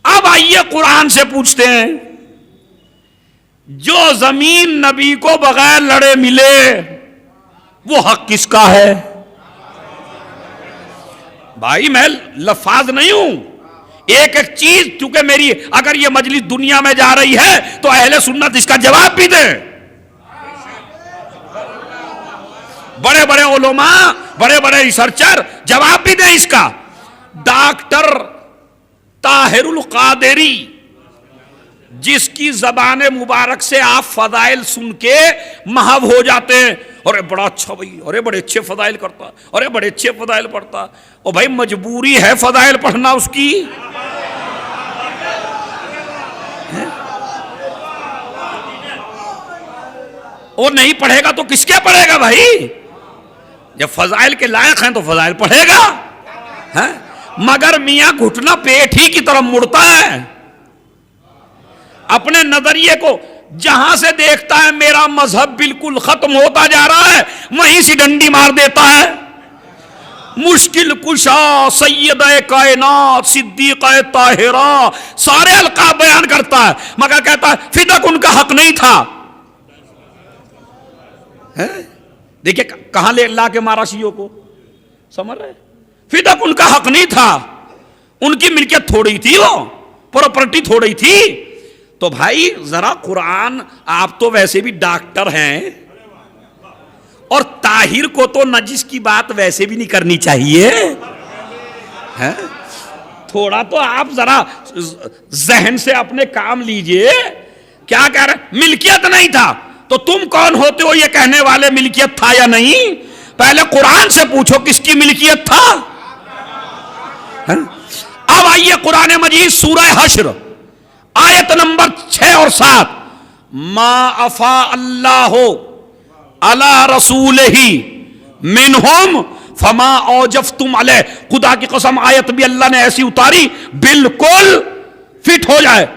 अब आइए कुरान से पूछते हैं, जो जमीन नबी को बगैर लड़े मिले वो हक किसका है? भाई मैं लफाज नहीं हूं, एक एक चीज, क्योंकि मेरी अगर ये मजलिस दुनिया में जा रही है तो अहले सुन्नत इसका जवाब भी दे। बड़े बड़े उलमा, बड़े बड़े रिसर्चर जवाब भी दे इसका। डॉक्टर ताहिरुल कादेरी, जिसकी जबान मुबारक से आप फदाइल सुन के महव हो जाते हैं, अरे बड़ा अच्छा भाई, अरे बड़े अच्छे फदाइल करता, अरे बड़े अच्छे फदाइल पढ़ता। और भाई मजबूरी है फदाइल पढ़ना उसकी, वो नहीं पढ़ेगा तो किसके पढ़ेगा भाई? जब फजाइल के लायक हैं तो फजाइल पढ़ेगा है? मगर मियां घुटना पेट ही की तरफ मुड़ता है, अपने नजरिए को जहां से देखता है मेरा मजहब बिल्कुल खत्म होता जा रहा है, वहीं से डंडी मार देता है। मुश्किल कुशा, सैयद कायनात, सिद्दीक ताहिरा, सारे अलकाब बयान करता है, मगर कहता है फिदक उनका हक नहीं था। देखिए कहां ले ला के मारा शियों को, समझ रहे? फिदक उनका हक नहीं था, उनकी मिल्कियत थोड़ी थी, वो प्रॉपर्टी थोड़ी थी। तो भाई जरा कुरान, आप तो वैसे भी डॉक्टर हैं, और ताहिर को तो नजिस की बात वैसे भी नहीं करनी चाहिए है? थोड़ा तो आप जरा जहन से अपने काम लीजिए। क्या कह रहे? मिल्कियत नहीं था, तो तुम कौन होते हो ये कहने वाले मिल्कियत था या नहीं? पहले कुरान से पूछो किसकी मिल्कियत था है? अब आइए कुरान मजीद सूरह हश्र आयत नंबर 6 और 7, मा अफा अल्लाह अला रसूल ही मिनहुम फमा औजफ्तुम अलैह। खुदा की कसम आयत भी अल्लाह ने ऐसी उतारी बिल्कुल फिट हो जाए।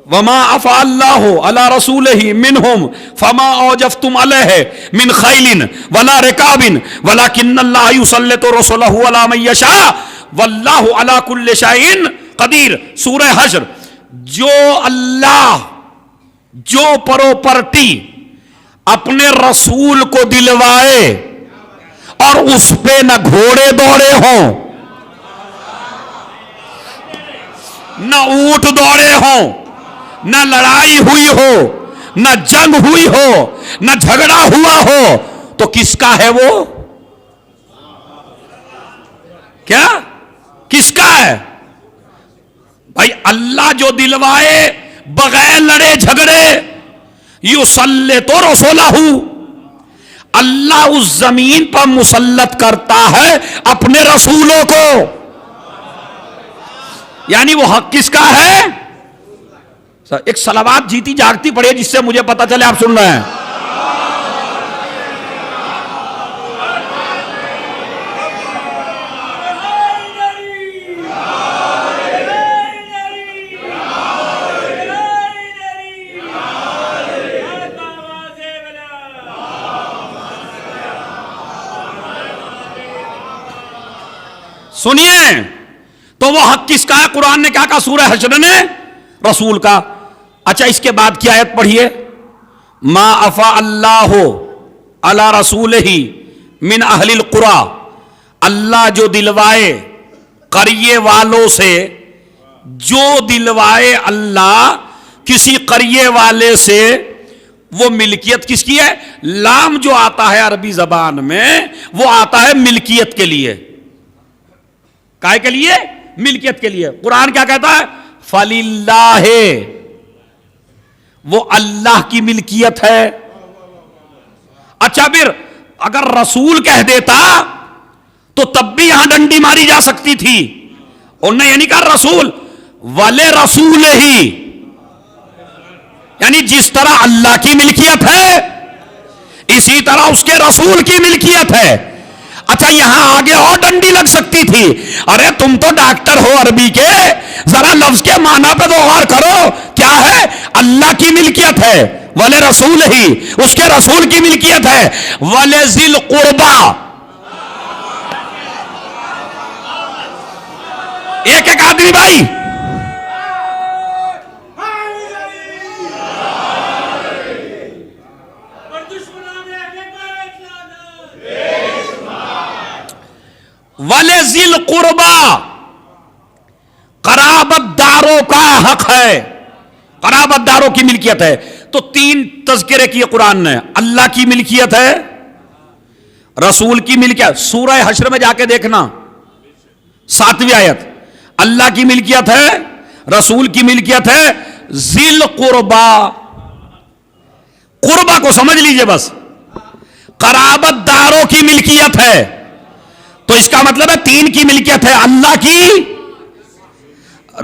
वमा अफा अल्लाह अला रसूल ही मिनहुम फमा औजफ्तुम अलैह मिन खैलिन वला रिकाबिन वलाकिन्नल्लाह युसल्लितु रसूलहु अला मन यशा वल्लाहु अला कुल्लि शैइन कदीर। सूरह हश्र। जो अल्लाह, जो प्रॉपर्टी अपने रसूल को दिलवाए और उस पे न घोड़े दौड़े हों, न ऊंट दौड़े हों, न लड़ाई हुई हो, न जंग हुई हो, न झगड़ा हुआ हो, तो किसका है वो? क्या किसका है भाई? अल्लाह जो दिलवाए बगैर लड़े झगड़े, युसल्लितु रसूलहु, अल्लाह उस जमीन पर मुसल्लत करता है अपने रसूलों को। यानी वो हक किसका है? एक सलावात जीती जागती पड़े जिससे मुझे पता चले आप सुन रहे हैं। सुनिए, तो वो हक किसका है? कुरान ने क्या कहा सूरह हश्र ने? रसूल का। अच्छा, इसके बाद की आयत पढ़िए, मा अफा अल्लाह अला रसूल ही मिन अहलिल कुरा, अल्लाह जो दिलवाए करिए वालों से, जो दिलवाए अल्लाह किसी करिए वाले से, वो मिल्कियत किसकी है? लाम जो आता है अरबी जबान में, वो आता है मिल्कियत के लिए। काय के लिए? मिल्कियत के लिए। कुरान क्या कहता है? फलिल्लाह, वो अल्लाह की मिल्कियत है। अच्छा, फिर अगर रसूल कह देता तो तब भी यहां डंडी मारी जा सकती थी। उन्होंने ये नहीं कहा रसूल, वाले रसूल ही, यानी जिस तरह अल्लाह की मिल्कियत है इसी तरह उसके रसूल की मिल्कियत है। अच्छा, यहां आगे और डंडी लग सकती थी, अरे तुम तो डॉक्टर हो अरबी के, जरा लफ्ज के माना पे तो गौर करो। क्या है? अल्लाह की मिल्कियत है, वले रसूल ही, उसके रसूल की मिल्कियत है, वले जिल कुर्बा। एक एक आदमी भाई, वले जिल कुर्बा, कराबतदारों का हक है, कराबतदारों की मिल्कियत है। तो तीन तज़किरे किए कुरान ने, अल्लाह की मिल्कियत है, रसूल की मिल्कियत, सूरह हश्र में जाके देखना 7वीं आयत, अल्लाह की मिल्कियत है, रसूल की मिल्कियत है, जिल कुर्बा, कुर्बा को समझ लीजिए बस, कराबतदारों की मिल्कियत है। तो इसका मतलब है तीन की मिल्कियत है, अल्लाह की,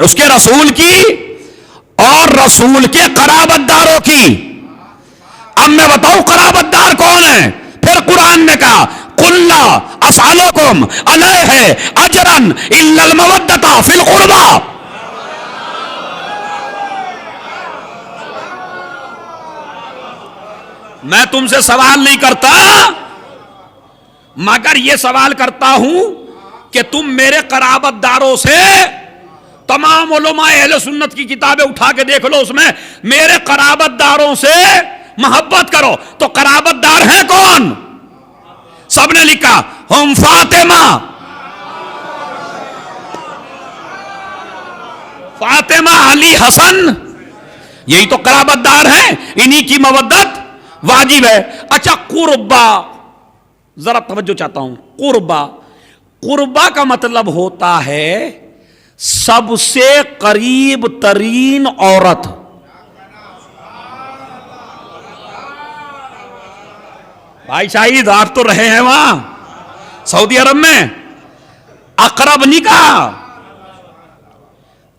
उसके रसूल की और रसूल के कराबतदारों की। अब मैं बताऊं कराबतदार कौन है? फिर कुरान ने कहा कुल्ला असअलुकुम अलैहि अजरन इल्लल मवद्दता फिल कुर्बा। मैं तुमसे सवाल नहीं करता, मगर यह सवाल करता हूं कि तुम मेरे कराबतदारों से, तमाम उलमा अहले सुन्नत की किताबें उठा के देख लो, उसमें मेरे कराबतदारों से मोहब्बत करो। तो कराबतदार हैं कौन? सबने लिखा हम फातिमा, फातिमा, अली, हसन, यही तो कराबतदार हैं, इन्हीं की मवद्दत वाजिब है। अच्छा कुर्बा, जरा तवज्जो चाहता हूं, कुर्बा, कुर्बा का मतलब होता है सबसे करीब तरीन औरत। भाई शाहिद आप तो रहे हैं वहां सऊदी अरब में, अकरब नहीं कहा,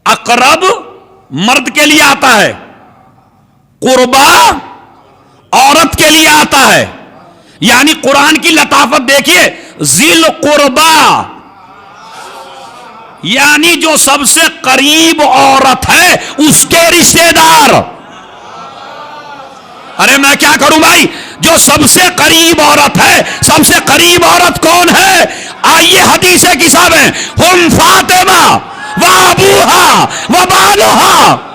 अकरब मर्द के लिए आता है, कुर्बा औरत के लिए आता है। यानी कुरान की लताफत देखिए, जिल कुर्बा यानी जो सबसे करीब औरत है उसके रिश्तेदार। अरे मैं क्या करूं भाई, जो सबसे करीब औरत है, सबसे करीब औरत कौन है? आइए हदीस की किताब है, हुम फातिमा व अबूहा व बालुहा।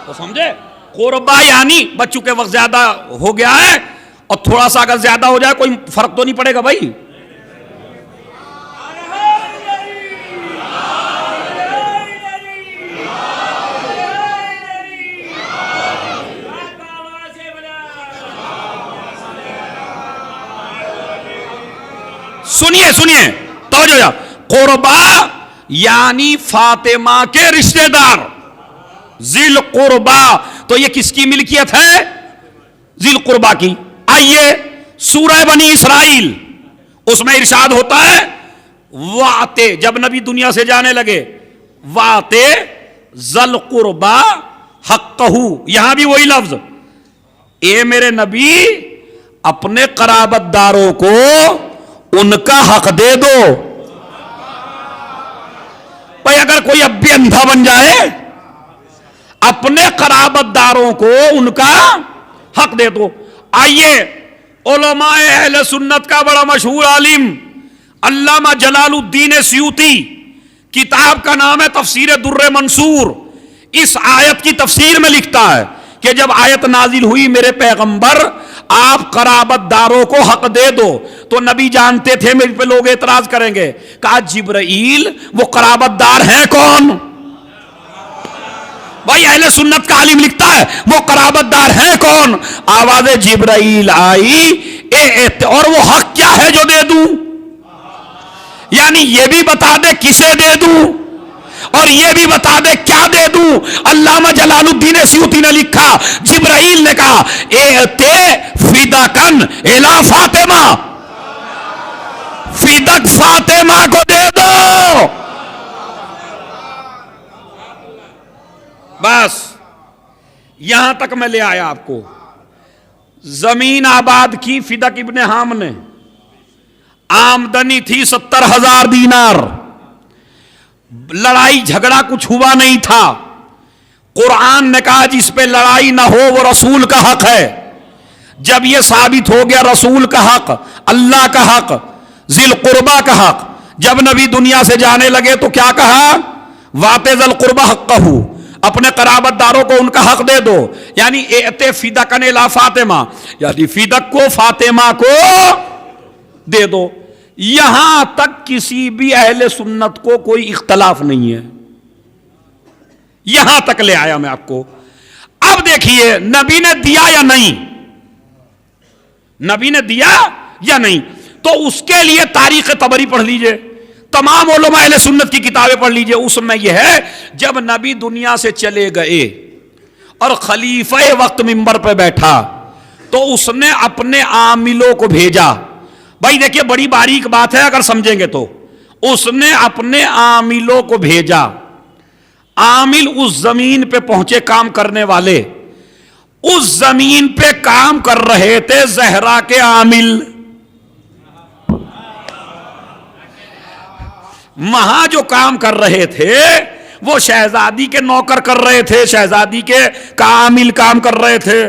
तो समझे, कुर्बा यानी बच्चों के वक्त ज्यादा हो गया है और थोड़ा सा अगर ज्यादा हो जाए कोई फर्क तो नहीं पड़ेगा भाई। सुनिए सुनिए तो कुर्बा यानी फातिमा के रिश्तेदार, जिल कुर्बा, तो ये किसकी मिल्कियत है? जिल कुर्बा की। आइए सूरह बनी इसराइल, उसमें इरशाद होता है वाते, जब नबी दुनिया से जाने लगे, वाते जल कुर्बा हक्कहू, यहां भी वही लफ्ज, ए मेरे नबी अपने कराबतदारों को उनका हक दे दो। भाई अगर कोई अब भी अंधा बन जाए, अपने कराबतदारों को उनका हक दे दो। आइए उलमाए अहले सुन्नत का बड़ा मशहूर आलिम अल्लामा जलालुद्दीन सयूती, किताब का नाम है तफसीर दुर्र मंसूर, इस आयत की तफसीर में लिखता है कि जब आयत नाजिल हुई, मेरे पैगंबर आप कराबतदारों को हक दे दो, तो नबी जानते थे मेरे पे लोग एतराज करेंगे, कहा जिब्राइल वो कराबतदार है कौन? भाई अहले सुन्नत का आलिम लिखता है वो कराबतदार है कौन? आवाज़ जिब्राइल आई, और वो हक क्या है जो दे दूं? यानी ये भी बता दे किसे दे दूं और ये भी बता दे क्या दे दूं। अल्लामा जलालुद्दीन सयूती ने लिखा, जिब्राइल ने कहा ए ते फिदकन एला फातिमा, फिदक फातिमा को दे दो। बस यहां तक मैं ले आया आपको। जमीन आबाद की फिदक इब्ने हाम ने, आमदनी थी 70,000 दीनार, लड़ाई झगड़ा कुछ हुआ नहीं था। कुरान ने कहा जिस पे लड़ाई ना हो वो रसूल का हक है। जब ये साबित हो गया रसूल का हक, अल्लाह का हक, जिल कुर्बा का हक, जब नबी दुनिया से जाने लगे तो क्या कहा? वाते जिल कुर्बा हक कहू, अपने कराबतदारों को उनका हक दे दो। यानी एते फिदकन ला फातिमा, यानी फिदक को फातिमा को दे दो। यहां तक किसी भी अहले सुन्नत को कोई इख्तलाफ नहीं है। यहां तक ले आया मैं आपको। अब देखिए नबी ने दिया या नहीं, नबी ने दिया या नहीं, तो उसके लिए तारीख तबरी पढ़ लीजिए, तमाम उलमा अहले सुन्नत की किताबें पढ़ लीजिए। उसमें यह है जब नबी दुनिया से चले गए और खलीफा वक्त मिंबर पे बैठा तो उसने अपने आमिलों को भेजा। भाई देखिए बड़ी बारीक बात है अगर समझेंगे तो। उसने अपने आमिलों को भेजा। आमिल उस जमीन पे पहुंचे, काम करने वाले उस जमीन पे काम कर रहे थे। जहरा के आमिल वहां जो काम कर रहे थे वो शहजादी के नौकर कर रहे थे, शहजादी के कामिल काम कर रहे थे।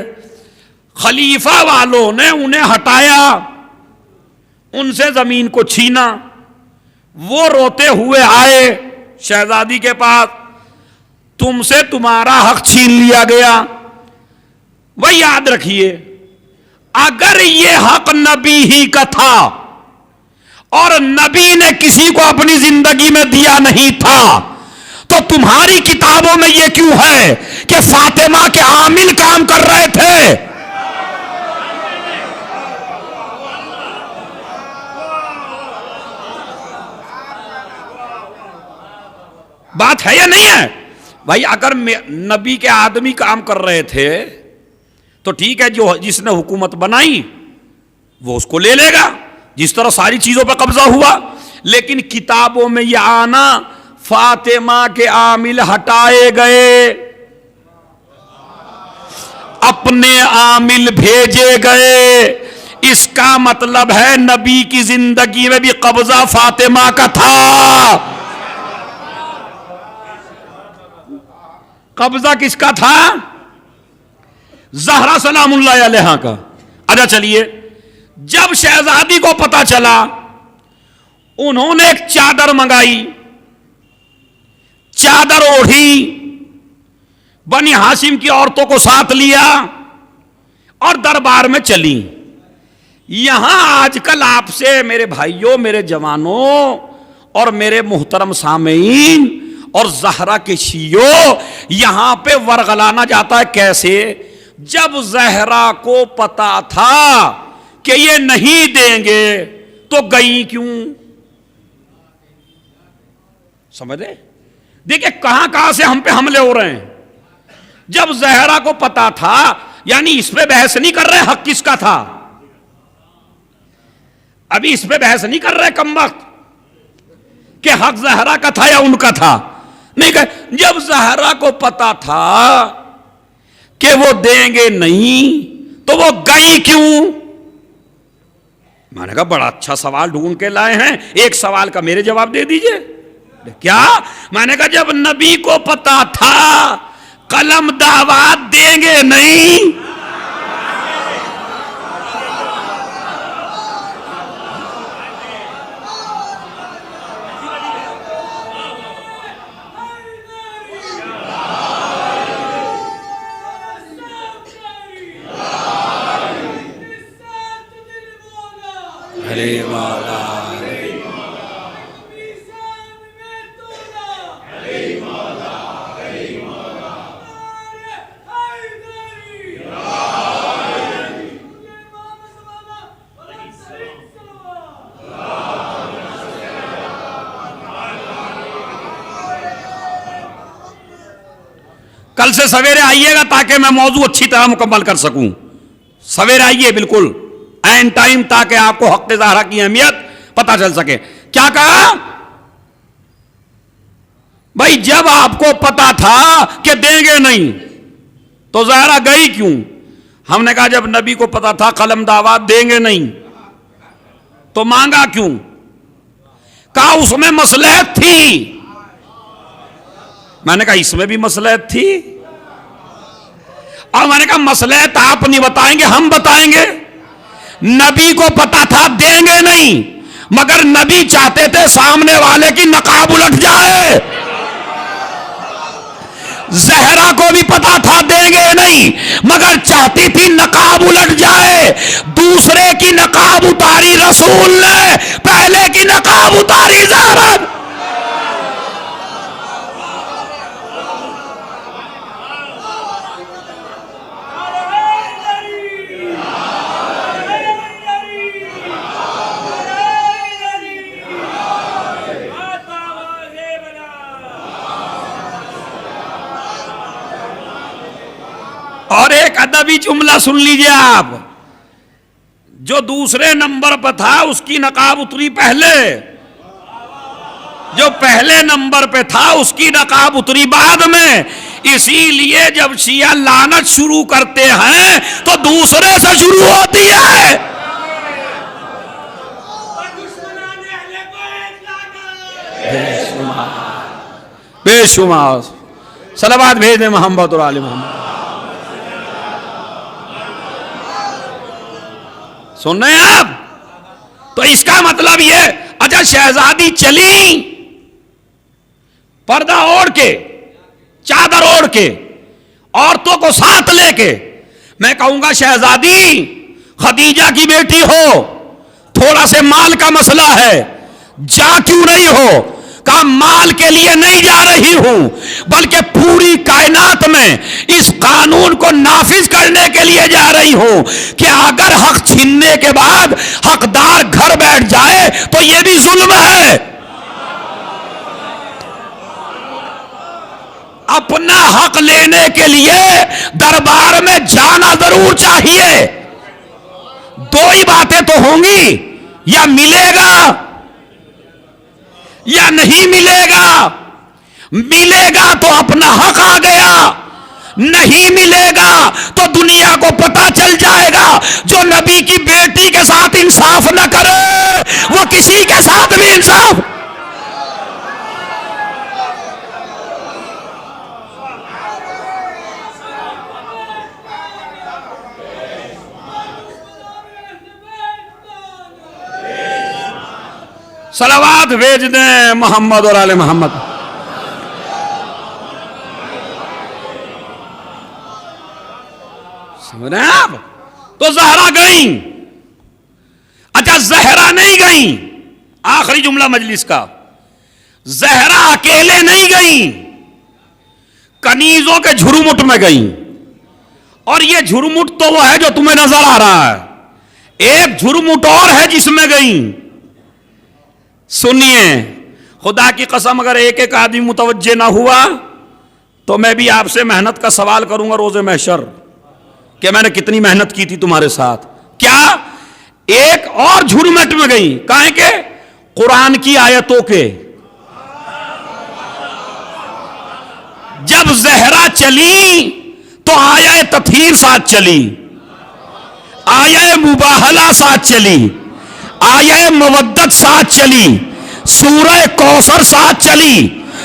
खलीफा वालों ने उन्हें हटाया, उनसे जमीन को छीना। वो रोते हुए आए शहजादी के पास, तुमसे तुम्हारा हक छीन लिया गया। वही याद रखिए अगर ये हक नबी ही का था और नबी ने किसी को अपनी जिंदगी में दिया नहीं था तो तुम्हारी किताबों में यह क्यों है कि फातिमा के आमिल काम कर रहे थे? बात है या नहीं है भाई? अगर नबी के आदमी काम कर रहे थे तो ठीक है, जो जिसने हुकूमत बनाई वो उसको ले लेगा, जिस तरह सारी चीजों पर कब्जा हुआ। लेकिन किताबों में यह आना फातिमा के आमिल हटाए गए, अपने आमिल भेजे गए, इसका मतलब है नबी की जिंदगी में भी कब्जा फातिमा का था। कब्जा किसका था? ज़हरा सलामुल्लाह अलैहा का। अच्छा चलिए, जब शहजादी को पता चला उन्होंने एक चादर मंगाई, चादर ओढ़ी, बनी हाशिम की औरतों को साथ लिया और दरबार में चली। यहां आजकल आपसे मेरे भाइयों, मेरे जवानों और मेरे मुहतरम सामीन और ज़हरा के शियो, यहां पे वरगलाना जाता है। कैसे? जब ज़हरा को पता था कि ये नहीं देंगे तो गई क्यों? समझ रहे? देखिए कहां कहां से हम पे हमले हो रहे हैं। जब ज़हरा को पता था, यानी इस पे बहस नहीं कर रहे हक किसका था, अभी इस पे बहस नहीं कर रहे कमबख्त कि हक ज़हरा का था या उनका था, नहीं कहे। जब ज़हरा को पता था कि वो देंगे नहीं तो वो गई क्यों? मैंने कहा बड़ा अच्छा सवाल ढूंढ के लाए हैं, एक सवाल का मेरे जवाब दे दीजिए। क्या? मैंने कहा जब नबी को पता था कलम दावत देंगे नहीं, कल से सवेरे आइएगा ताकि मैं मौजू अच्छी तरह मुकम्मल कर सकूं। सवेरे आइए बिल्कुल एन टाइम, ताकि आपको हक़ ज़हरा की अहमियत पता चल सके। क्या कहा भाई? जब आपको पता था कि देंगे नहीं तो ज़हरा गई क्यों? हमने कहा जब नबी को पता था कलम दावत देंगे नहीं तो मांगा क्यों? कहा उसमें मसलहत थी, मैंने कहा इसमें भी मसलहत थी। और मैंने कहा मसलहत आप नहीं बताएंगे, हम बताएंगे। नबी को पता था देंगे नहीं, मगर नबी चाहते थे सामने वाले की नकाब उलट जाए। जहरा को भी पता था देंगे नहीं, मगर चाहती थी नकाब उलट जाए। दूसरे की नकाब उतारी रसूल ने, पहले की नकाब उतारी जहरा। और एक अदबी जुमला सुन लीजिए आप, जो दूसरे नंबर पर था उसकी नकाब उतरी पहले, जो पहले नंबर पे था उसकी नकाब उतरी बाद में। इसीलिए जब शिया लानत शुरू करते हैं तो दूसरे से शुरू होती है। बेशुमार सलावत भेज दे मोहम्मद और आले मोहम्मद। सुन रहे हैं आप? तो इसका मतलब ये, अच्छा शहजादी चली पर्दा ओढ़ के, चादर ओढ़ के, औरतों को साथ लेके। मैं कहूंगा शहजादी खदीजा की बेटी हो, थोड़ा से माल का मसला है, जा क्यों नहीं हो? कहा माल के लिए नहीं जा रही हूं, बल्कि पूरी कायनात में इस कानून को नाफिज करने के लिए जा रही हूं कि अगर हक छीनने के बाद हकदार घर बैठ जाए तो यह भी जुल्म है। अपना हक लेने के लिए दरबार में जाना जरूर चाहिए। दो ही बातें तो होंगी, या मिलेगा या नहीं मिलेगा। मिलेगा तो अपना हक आ गया, नहीं मिलेगा तो दुनिया को पता चल जाएगा जो नबी की बेटी के साथ इंसाफ न करे वो किसी के साथ भी इंसाफ। सलावात भेज दें मोहम्मद और आले मोहम्मद। समझ रहे हैं आप? तो जहरा गई। अच्छा जहरा नहीं गई, आखिरी जुमला मजलिस का, जहरा अकेले नहीं गई, कनीजों के झुरमुट में गई। और ये झुरमुट तो वो है जो तुम्हें नजर आ रहा है, एक झुरमुट और है जिसमें गई। सुनिए, खुदा की कसम अगर एक एक आदमी मुतवज्जे ना हुआ तो मैं भी आपसे मेहनत का सवाल करूंगा रोज़े महशर कि मैंने कितनी मेहनत की थी तुम्हारे साथ। क्या एक और झुरमुट में गई, काहे के? कुरान की आयतों के। जब जहरा चली तो आया तथहीर साथ चली, आया मुबाहला साथ चली, आया मवद्दत साथ चली, सूरह कौसर साथ चली,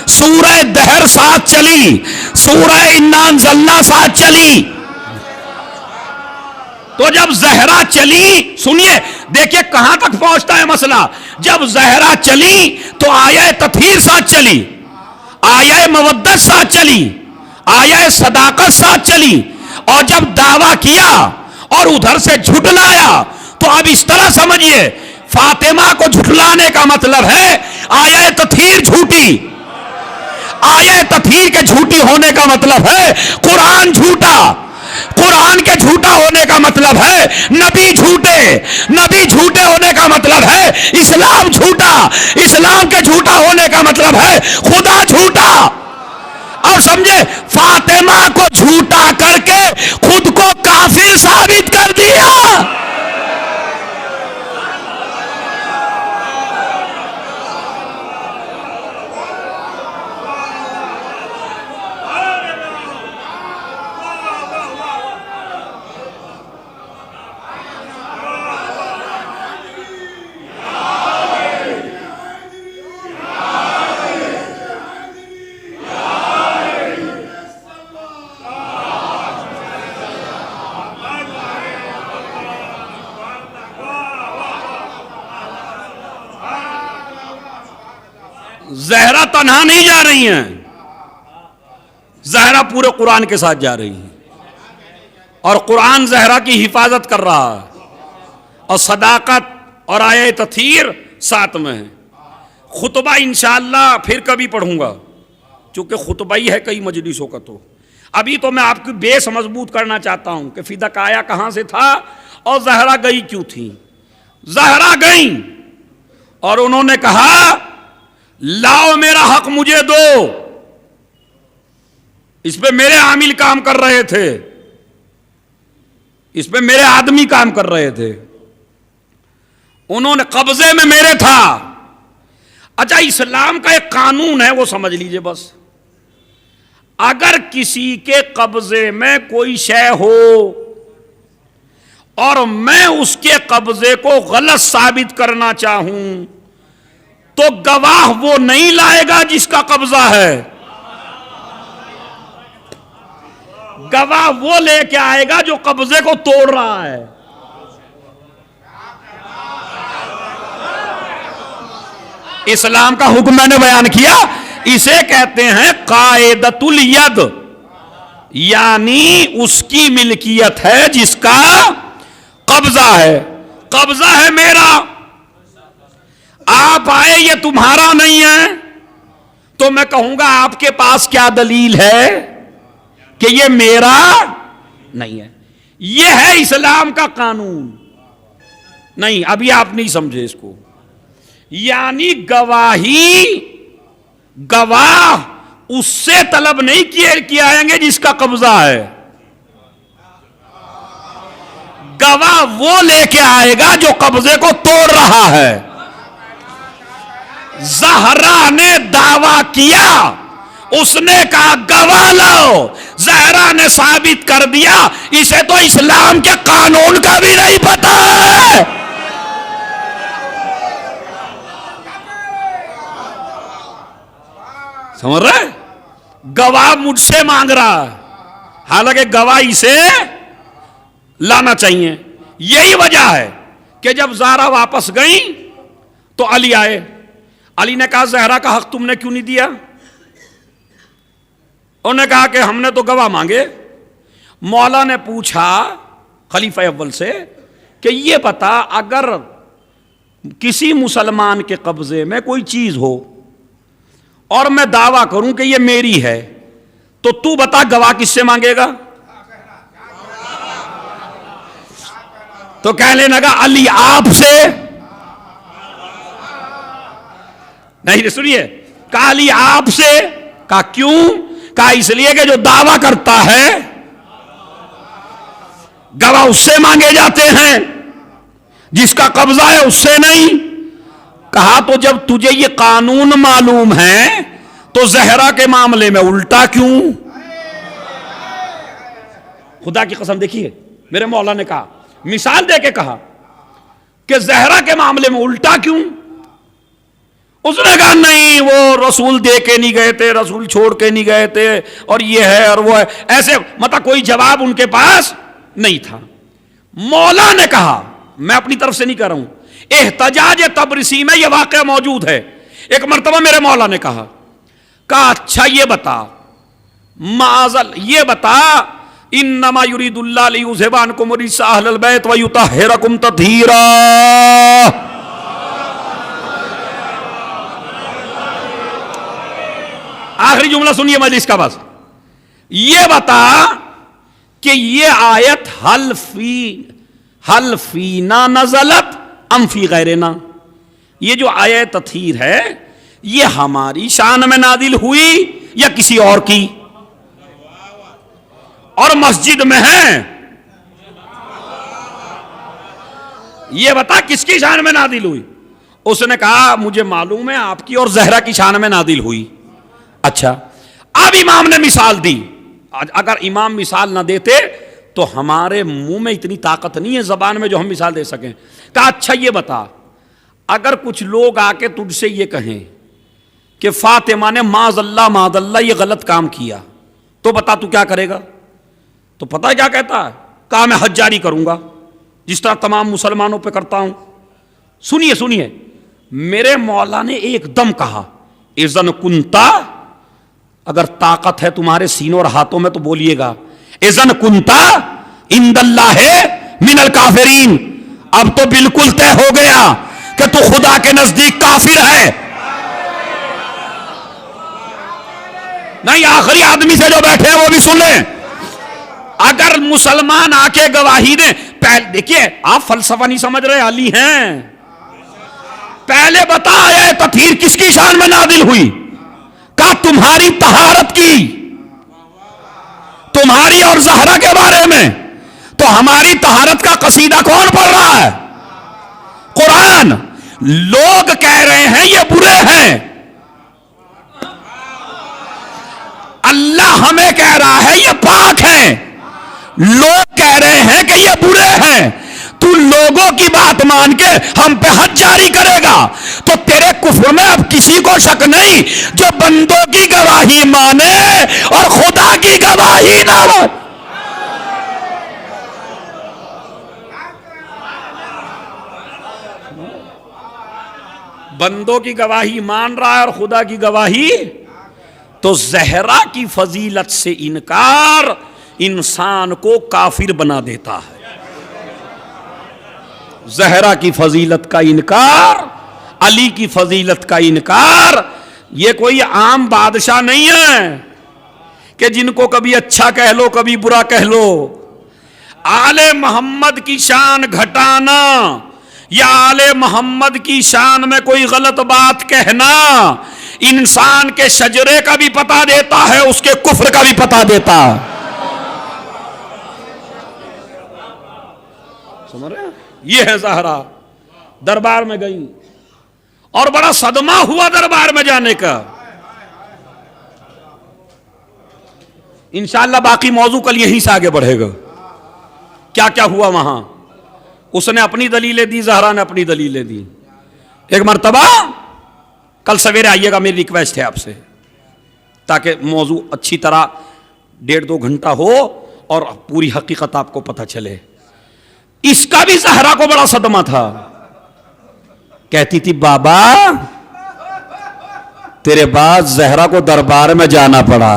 सूरह दहर साथ चली, सूरह इन्ना अंज़लना साथ चली। तो जब जहरा चली, सुनिए देखिए कहां तक पहुंचता है मसला। जब जहरा चली तो आया तथहीर साथ चली, आया मवद्दत साथ चली, आया सदाकत साथ चली। और जब दावा किया और उधर से झुटलाया तो अब इस तरह समझिए, फातिमा को झुटलाने का मतलब है आया तथहीर झूठी, आया तथहीर के झूठी होने का मतलब है कुरान झूठा, कुरान के झूठा होने का मतलब है नबी झूठे, नबी झूठे होने का मतलब है इस्लाम झूठा, इस्लाम के झूठा होने का मतलब है खुदा झूठा। और समझे, फातिमा को झूठा करके खुद को काफिर साबित कर दिया। जहरा तन्हा नहीं जा रही हैं, जहरा पूरे कुरान के साथ जा रही है और कुरान जहरा की हिफाजत कर रहा है और सदाकत और आये तथीर साथ में है। खुतबा इंशाअल्लाह फिर कभी पढ़ूंगा, चूंकि खुतबा ही है कई मजलिसों का। तो अभी तो मैं आपकी बेस मजबूत करना चाहता हूं कि फिदक आया कहां से था और जहरा गई क्यों थी। जहरा गई और उन्होंने कहा लाओ मेरा हक मुझे दो। इस पे मेरे आमिल काम कर रहे थे, इस पे मेरे आदमी काम कर रहे थे, उन्होंने कब्जे में मेरे था। अच्छा, इस्लाम का एक कानून है वो समझ लीजिए बस। अगर किसी के कब्जे में कोई शय हो और मैं उसके कब्जे को गलत साबित करना चाहूं तो गवाह वो नहीं लाएगा जिसका कब्जा है, गवाह वो लेके आएगा जो कब्जे को तोड़ रहा है। इस्लाम का हुक्म मैंने बयान किया, इसे कहते हैं कायदतुल यद, यानी उसकी मिल्कियत है जिसका कब्जा है। कब्जा है मेरा, आप आए ये तुम्हारा नहीं है, तो मैं कहूंगा आपके पास क्या दलील है कि ये मेरा नहीं है। ये है इस्लाम का कानून। नहीं, अभी आप नहीं समझे इसको। यानी गवाही, गवाह उससे तलब नहीं किए आएंगे जिसका कब्जा है, गवाह वो लेके आएगा जो कब्जे को तोड़ रहा है। जहरा ने दावा किया, उसने कहा गवाह लो, जहरा ने साबित कर दिया। इसे तो इस्लाम के कानून का भी नहीं पता है। समझ रहे? गवाह मुझसे मांग रहा है, हालांकि गवाह इसे लाना चाहिए। यही वजह है कि जब ज़हरा वापस गई तो अली आए। अली ने कहा ज़हरा का हक तुमने क्यों नहीं दिया? उन्होंने कहा कि हमने तो गवाह मांगे। मौला ने पूछा खलीफा अव्वल से कि ये बता, अगर किसी मुसलमान के कब्जे में कोई चीज हो और मैं दावा करूं कि ये मेरी है, तो तू बता गवाह किससे मांगेगा? तो कहने लगा अली आपसे। नहीं सुनिए, कहा अली आपसे। कहा क्यों? कहा इसलिए कि जो दावा करता है गवाह उससे मांगे जाते हैं, जिसका कब्जा है उससे नहीं। कहा तो जब तुझे ये कानून मालूम है तो ज़हरा के मामले में उल्टा क्यों? खुदा की कसम देखिए, मेरे मौला ने कहा, मिसाल देके कहा कि ज़हरा के मामले में उल्टा क्यों? उसने कहा नहीं, वो रसूल दे के नहीं गए थे, रसूल छोड़ के नहीं गए थे, और ये है और वो है, ऐसे मतलब कोई जवाब उनके पास नहीं था। मौला ने कहा, मैं अपनी तरफ से नहीं कर रहा हूं, एहतजाज तबरिसी में यह वाक़या मौजूद है। एक मर्तबा मेरे मौला ने कहा अच्छा ये बता, माज़ल ये बता, इन्नमा युरीदुल्लाह लियुज़हिबा अन्कुम रिज्सा अहलल बैत व युतहिरकुम तत्हीरा। आखिरी जुमला सुनिए मजलिस का बस। ये बता कि ये आयत हल्फीना नज़लत अम फी गैरिना, ये जो आयत तथहीर है ये हमारी शान में नादिल हुई या किसी और की? और मस्जिद में है, ये बता किसकी शान में नादिल हुई? उसने कहा मुझे मालूम है आपकी और ज़हरा की शान में नादिल हुई। अच्छा, अब इमाम ने मिसाल दी। अगर इमाम मिसाल ना देते तो हमारे मुंह में इतनी ताकत नहीं है जबान में जो हम मिसाल दे सकें। कहा अच्छा ये बता, अगर कुछ लोग आके तुझसे ये कहें कि फातिमा ने माज़ल्ला ये गलत काम किया, तो बता तू क्या करेगा? तो पता है क्या कहता है? कहा मैं हज जारी करूंगा जिस तरह तमाम मुसलमानों पे करता हूं। सुनिए सुनिए, मेरे मौला ने एकदम कहा इज़न कुंता, अगर ताकत है तुम्हारे सीनों और हाथों में तो बोलिएगा, इज़न कुंता इंदल्लाहे मिनल काफिरीन, अब तो बिल्कुल तय हो गया कि तू खुदा के नजदीक काफिर है। नहीं, आखिरी आदमी से जो बैठे हैं वो भी सुन लें। अगर मुसलमान आके गवाही दे, पहले देखिए आप फलसफा नहीं समझ रहे, अली हैं, पहले बता आया तत्हीर किसकी शान में नादिल हुई? का तुम्हारी तहारत की, तुम्हारी और ज़हरा के बारे में। तो हमारी तहारत का कसीदा कौन पढ़ रहा है? कुरान। लोग कह रहे हैं ये बुरे हैं, अल्लाह हमें कह रहा है ये पाक है। लोग कह रहे हैं कि ये बुरे हैं, तू लोगों की बात मान के हम पे हद जारी करेगा। तो तेरे कुफ्र में अब किसी को शक नहीं जो बंदों की गवाही माने और खुदा की गवाही ना माने। बंदों की गवाही मान रहा है और खुदा की गवाही। तो ज़हरा की फजीलत से इनकार इंसान को काफिर बना देता है। ज़हरा की फजीलत का इनकार, अली की फजीलत का इनकार, ये कोई आम बादशाह नहीं है कि जिनको कभी अच्छा कह लो कभी बुरा कह लो। आले मोहम्मद की शान घटाना या आले मोहम्मद की शान में कोई गलत बात कहना इंसान के शजरे का भी पता देता है, उसके कुफ्र का भी पता देता है। समझ रहे हैं? ये है ज़हरा। दरबार में गई और बड़ा सदमा हुआ दरबार में जाने का। इंशाअल्लाह बाकी मौजू कल यहीं से आगे बढ़ेगा। क्या क्या हुआ वहां, उसने अपनी दलीलें दी, ज़हरा ने अपनी दलीलें दी। एक मर्तबा कल सवेरे आइएगा, मेरी रिक्वेस्ट है आपसे, ताकि मौजू अच्छी तरह 1.5-2 घंटा हो और पूरी हकीकत आपको पता चले। इसका भी ज़हरा को बड़ा सदमा था। कहती थी बाबा तेरे बाद ज़हरा को दरबार में जाना पड़ा,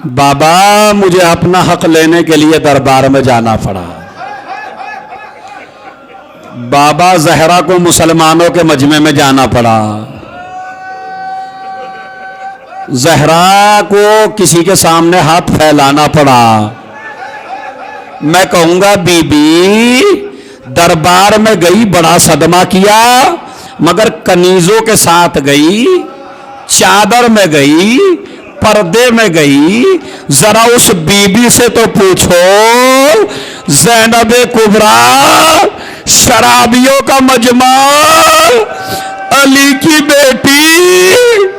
बाबा मुझे अपना हक लेने के लिए दरबार में जाना पड़ा। बाबा ज़हरा को मुसलमानों के मजमे में जाना पड़ा, ज़हरा को किसी के सामने हाथ फैलाना पड़ा। मैं कहूंगा बीबी दरबार में गई, बड़ा सदमा किया, मगर कनीजों के साथ गई, चादर में गई, पर्दे में गई। जरा उस बीबी से तो पूछो, ज़ैनब कुबरा शराबियों का मजमा, अली की बेटी।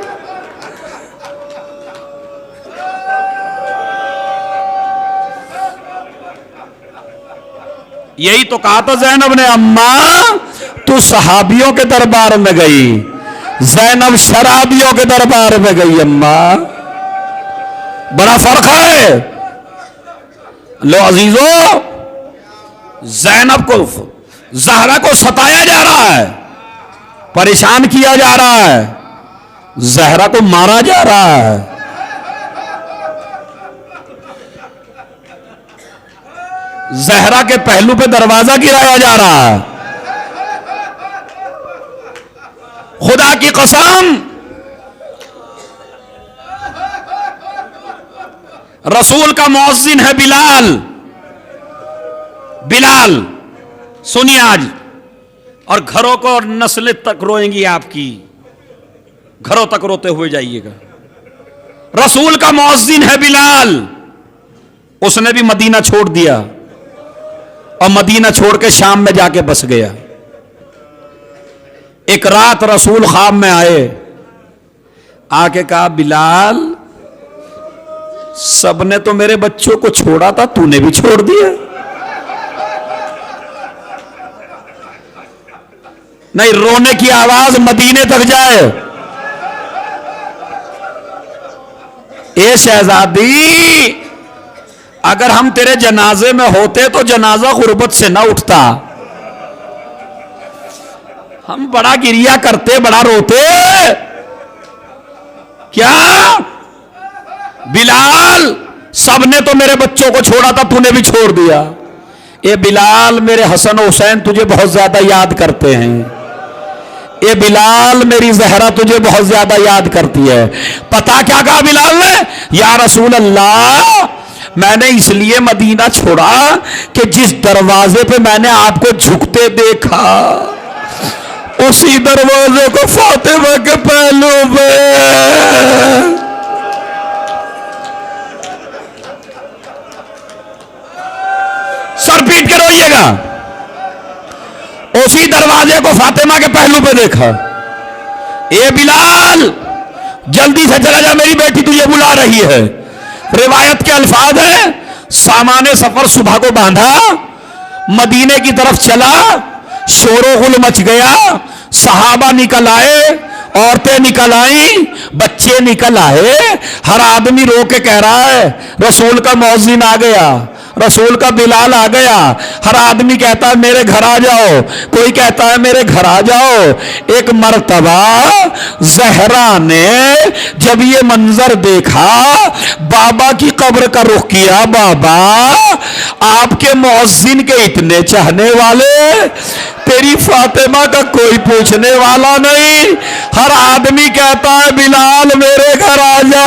यही तो कहा था ज़ैनब ने, अम्मा तू सहाबियों के दरबार में गई, ज़ैनब शराबियों के दरबार में गई। अम्मा बड़ा फर्क है। लो अजीजों, ज़ैनब को, ज़हरा को सताया जा रहा है, परेशान किया जा रहा है, ज़हरा को मारा जा रहा है। ज़हरा के पहलू पे दरवाजा गिराया जा रहा है। खुदा की कसम, रसूल का मुअज्जिन है बिलाल। बिलाल सुनिए आज, और घरों को और नस्लें तक रोएंगी आपकी, घरों तक रोते हुए जाइएगा। रसूल का मुअज्जिन है बिलाल, उसने भी मदीना छोड़ दिया और मदीना छोड़ के शाम में जाके बस गया। एक रात रसूल ख्वाब में आए, आके कहा बिलाल सबने तो मेरे बच्चों को छोड़ा था, तूने भी छोड़ दिया। नहीं, रोने की आवाज मदीने तक जाए। ए शहजादी, अगर हम तेरे जनाजे में होते तो जनाजा गुर्बत से ना उठता। हम बड़ा गिरिया करते, बड़ा रोते। क्या बिलाल, सबने तो मेरे बच्चों को छोड़ा था, तूने भी छोड़ दिया। ये बिलाल, मेरे हसन हुसैन तुझे बहुत ज्यादा याद करते हैं। ये बिलाल, मेरी जहरा तुझे बहुत ज्यादा याद करती है। पता क्या कहा बिलाल ने? या रसूल अल्लाह, मैंने इसलिए मदीना छोड़ा कि जिस दरवाजे पे मैंने आपको झुकते देखा, उसी दरवाजे को फातिमा के पहलू पे। सर पीट के रोइएगा। उसी दरवाजे को फातिमा के पहलू पे देखा। ए बिलाल, जल्दी से चला जा, मेरी बेटी तुझे बुला रही है। रिवायत के अल्फाज है, सामाने सफर सुबह को बांधा, मदीने की तरफ चला, शोरो गुल मच गया, सहाबा निकल आए, औरतें निकल आई, बच्चे निकल आए। हर आदमी रो के कह रहा है रसूल का मौजिन आ गया, रसूल का बिलाल आ गया। हर आदमी कहता है मेरे घर आ जाओ, कोई कहता है मेरे घर आ जाओ। एक मर्तबा जहरा ने जब ये मंजर देखा, बाबा की कब्र का रुख किया। बाबा, आपके मौजिन के इतने चाहने वाले, तेरी फातिमा का कोई पूछने वाला नहीं। हर आदमी कहता है बिलाल मेरे घर आ जा।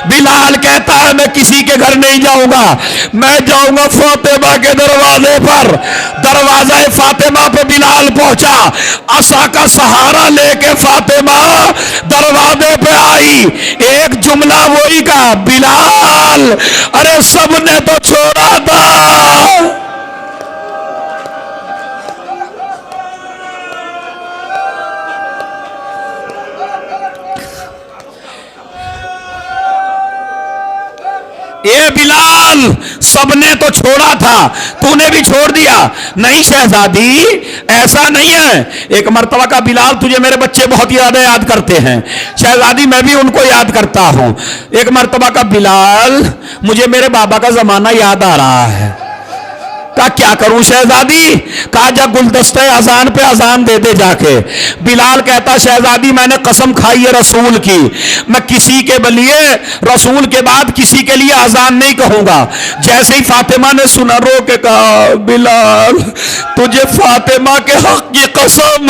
बिलाल कहता है मैं किसी के घर नहीं जाऊंगा, मैं जाऊंगा फातिमा के दरवाजे पर। दरवाजा फातिमा पे बिलाल पहुंचा, असा का सहारा लेके फातिमा दरवाजे पे आई। एक जुमला वही का, बिलाल अरे सबने तो छोड़ा था। ए बिलाल, सबने तो छोड़ा था, तूने भी छोड़ दिया। नहीं शहजादी, ऐसा नहीं है। एक मर्तबा का बिलाल, तुझे मेरे बच्चे बहुत ज्यादा याद करते हैं। शहजादी, मैं भी उनको याद करता हूं। एक मर्तबा का बिलाल, मुझे मेरे बाबा का जमाना याद आ रहा है। का क्या करूं शहजादी? कहा जा गुलदस्ते अजान पे अजान दे दे जाके। बिलाल कहता शहजादी मैंने कसम खाई है रसूल की, मैं किसी के लिए रसूल के बाद किसी के लिए अजान नहीं कहूंगा। जैसे ही फातिमा ने सुना, रो के कहा बिलाल तुझे फातिमा के हक की कसम,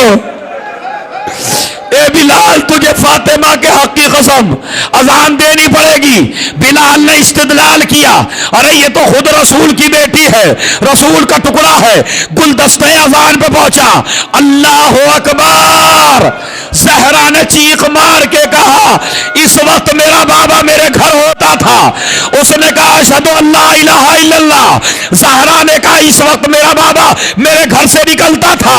ए बिलाल तुझे फातिमा के हक की कसम अजान देनी पड़ेगी। बिलाल ने इस्तिदलाल किया, अरे ये तो खुद रसूल की बेटी है, रसूल का टुकड़ा है। गुलदस्ते अजान पे पहुंचा, अल्लाह अकबर। जहरा ने चीख मार के कहा, इस वक्त मेरा बाबा मेरे घर होता था। उसने कहा अशहदु अल्ला इलाहा इल्लल्लाह। जहरा ने कहा इस वक्त मेरा बाबा मेरे घर से निकलता था।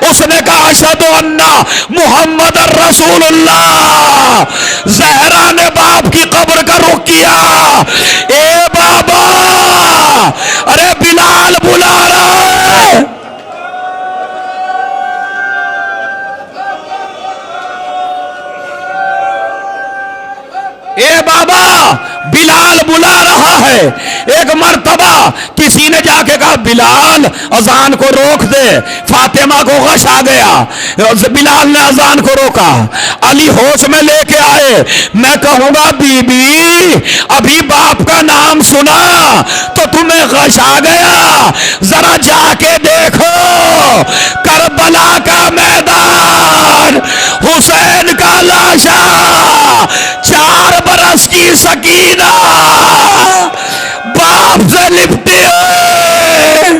उसने कहा अशहदु अन्ना मुहम्मद रसूलुल्लाह। जहरा ने बाप की कब्र का रुख किया। ए बाबा, अरे बिलाल बुला रहा है। ए बाबा, बिलाल बुला रहा है। एक मर्तबा किसी ने जाके कहा बिलाल अजान को रोक दे, फातिमा को गश आ गया। बिलाल ने अजान को रोका, अली होश में लेके आए। मैं कहूंगा बीबी अभी बाप का नाम सुना तो तुम्हें गश आ गया, जरा जाके देखो करबला का मैदान, हुसैन का लाशा, 4 बरस की सकीना बाप से लिपटी है।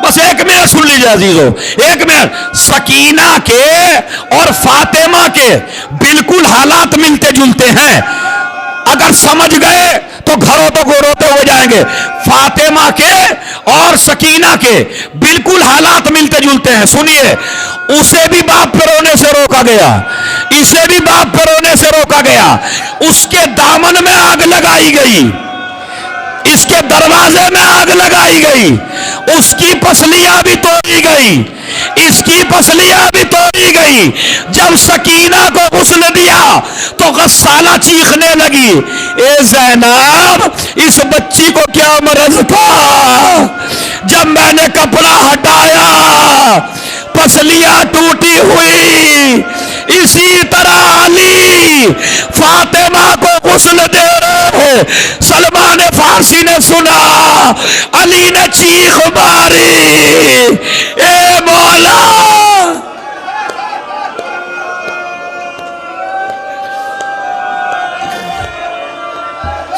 बस एक मिनट सुन लीजिए अजीजों, एक मिनट। सकीना के और फातिमा के बिल्कुल हालात मिलते जुलते हैं। अगर समझ गए तो घरों तो रोते हो जाएंगे। फातिमा के और सकीना के बिल्कुल हालात मिलते जुलते हैं। सुनिए, उसे भी बाप पे रोने से रोका गया, इसे भी बाप पे रोने से रोका गया। उसके दामन में आग लगाई गई, इसके दरवाजे में आग लगाई गई। उसकी पसलियां भी तोड़ी गई, इसकी पसलियां भी तोड़ी गई। जब सकीना को गुस्ल दिया तो गस्साला चीखने लगी, ए ज़ैनब, इस बच्ची को क्या मरज था? जब मैंने कपड़ा हटाया पसलियां टूटी हुई। इसी तरह अली फातिमा को गुस्ल दे रहे, सलमान फारसी ने सुना, अली ने चीख मारी, ए मौला।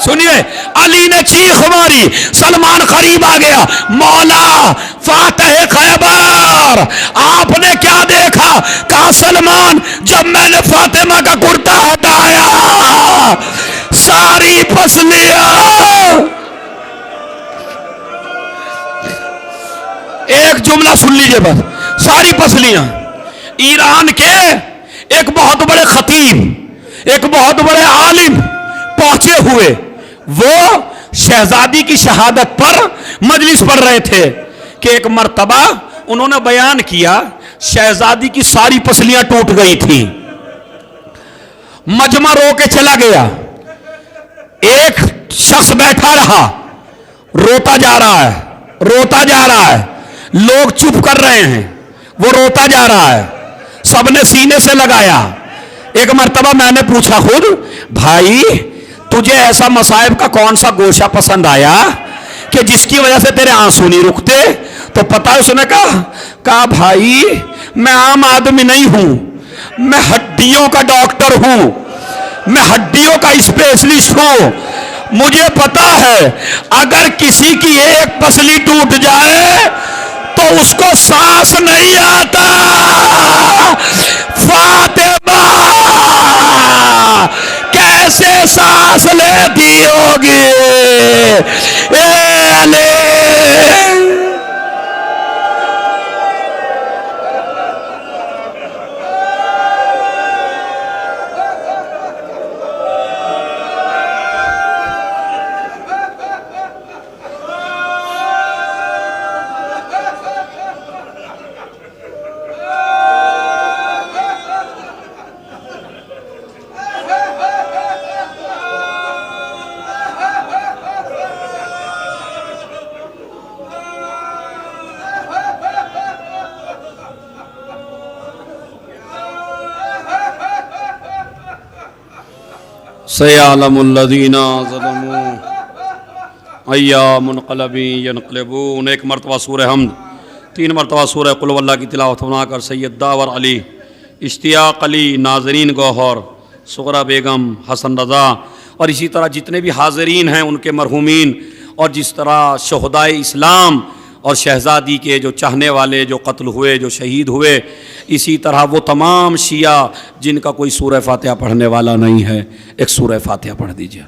सुनिए, अली ने चीख मारी, सलमान करीब आ गया, मौला फातह खैबर, आपने क्या देखा? कहा सलमान, जब मैंने फातिमा का कुर्ता हटाया सारी पसलियां। एक जुमला सुन लीजिए बस, सारी पसलियां। ईरान के एक बहुत बड़े खतीब, एक बहुत बड़े आलिम पहुंचे हुए, वो शहजादी की शहादत पर मजलिस पढ़ रहे थे कि एक मर्तबा उन्होंने बयान किया शहजादी की सारी पसलियां टूट गई थी। मजमा रो के चला गया। एक शख्स बैठा रहा, रोता जा रहा है, रोता जा रहा है। लोग चुप कर रहे हैं, वो रोता जा रहा है। सबने सीने से लगाया। एक मर्तबा मैंने पूछा खुद, भाई तुझे ऐसा मसाइब का कौन सा गोशा पसंद आया कि जिसकी वजह से तेरे आंसू नहीं रुकते? तो पता है उसने कहा भाई मैं आम आदमी नहीं हूं, मैं हड्डियों का डॉक्टर हूं, मैं हड्डियों का स्पेशलिस्ट हूं। मुझे पता है अगर किसी की एक पसली टूट जाए तो उसको सांस नहीं आता। फातिमा कैसे सांस लेती होगी? ए अली, सयालमुल्लज़ीना ज़लमू अय्यामुनक़लबी यनक़लिबून। एक मरतबा सूरह हमद, 3 मरतबा सूरह कुल हुवल्लाह की तिलावत बनाकर सैयद दावर अली, इश्तियाक अली, नाज़रीन गौहर, सुगरा बेगम, हसन रज़ा और इसी तरह जितने भी हाज़रीन हैं उनके मरहूमीन, और जिस तरह शहदाए इस्लाम और शहज़ादी के जो चाहने वाले जो कत्ल हुए, जो शहीद हुए, इसी तरह वो तमाम शिया जिनका कोई सूरह फातिहा पढ़ने वाला नहीं है, एक सूरह फातिहा पढ़ दीजिए।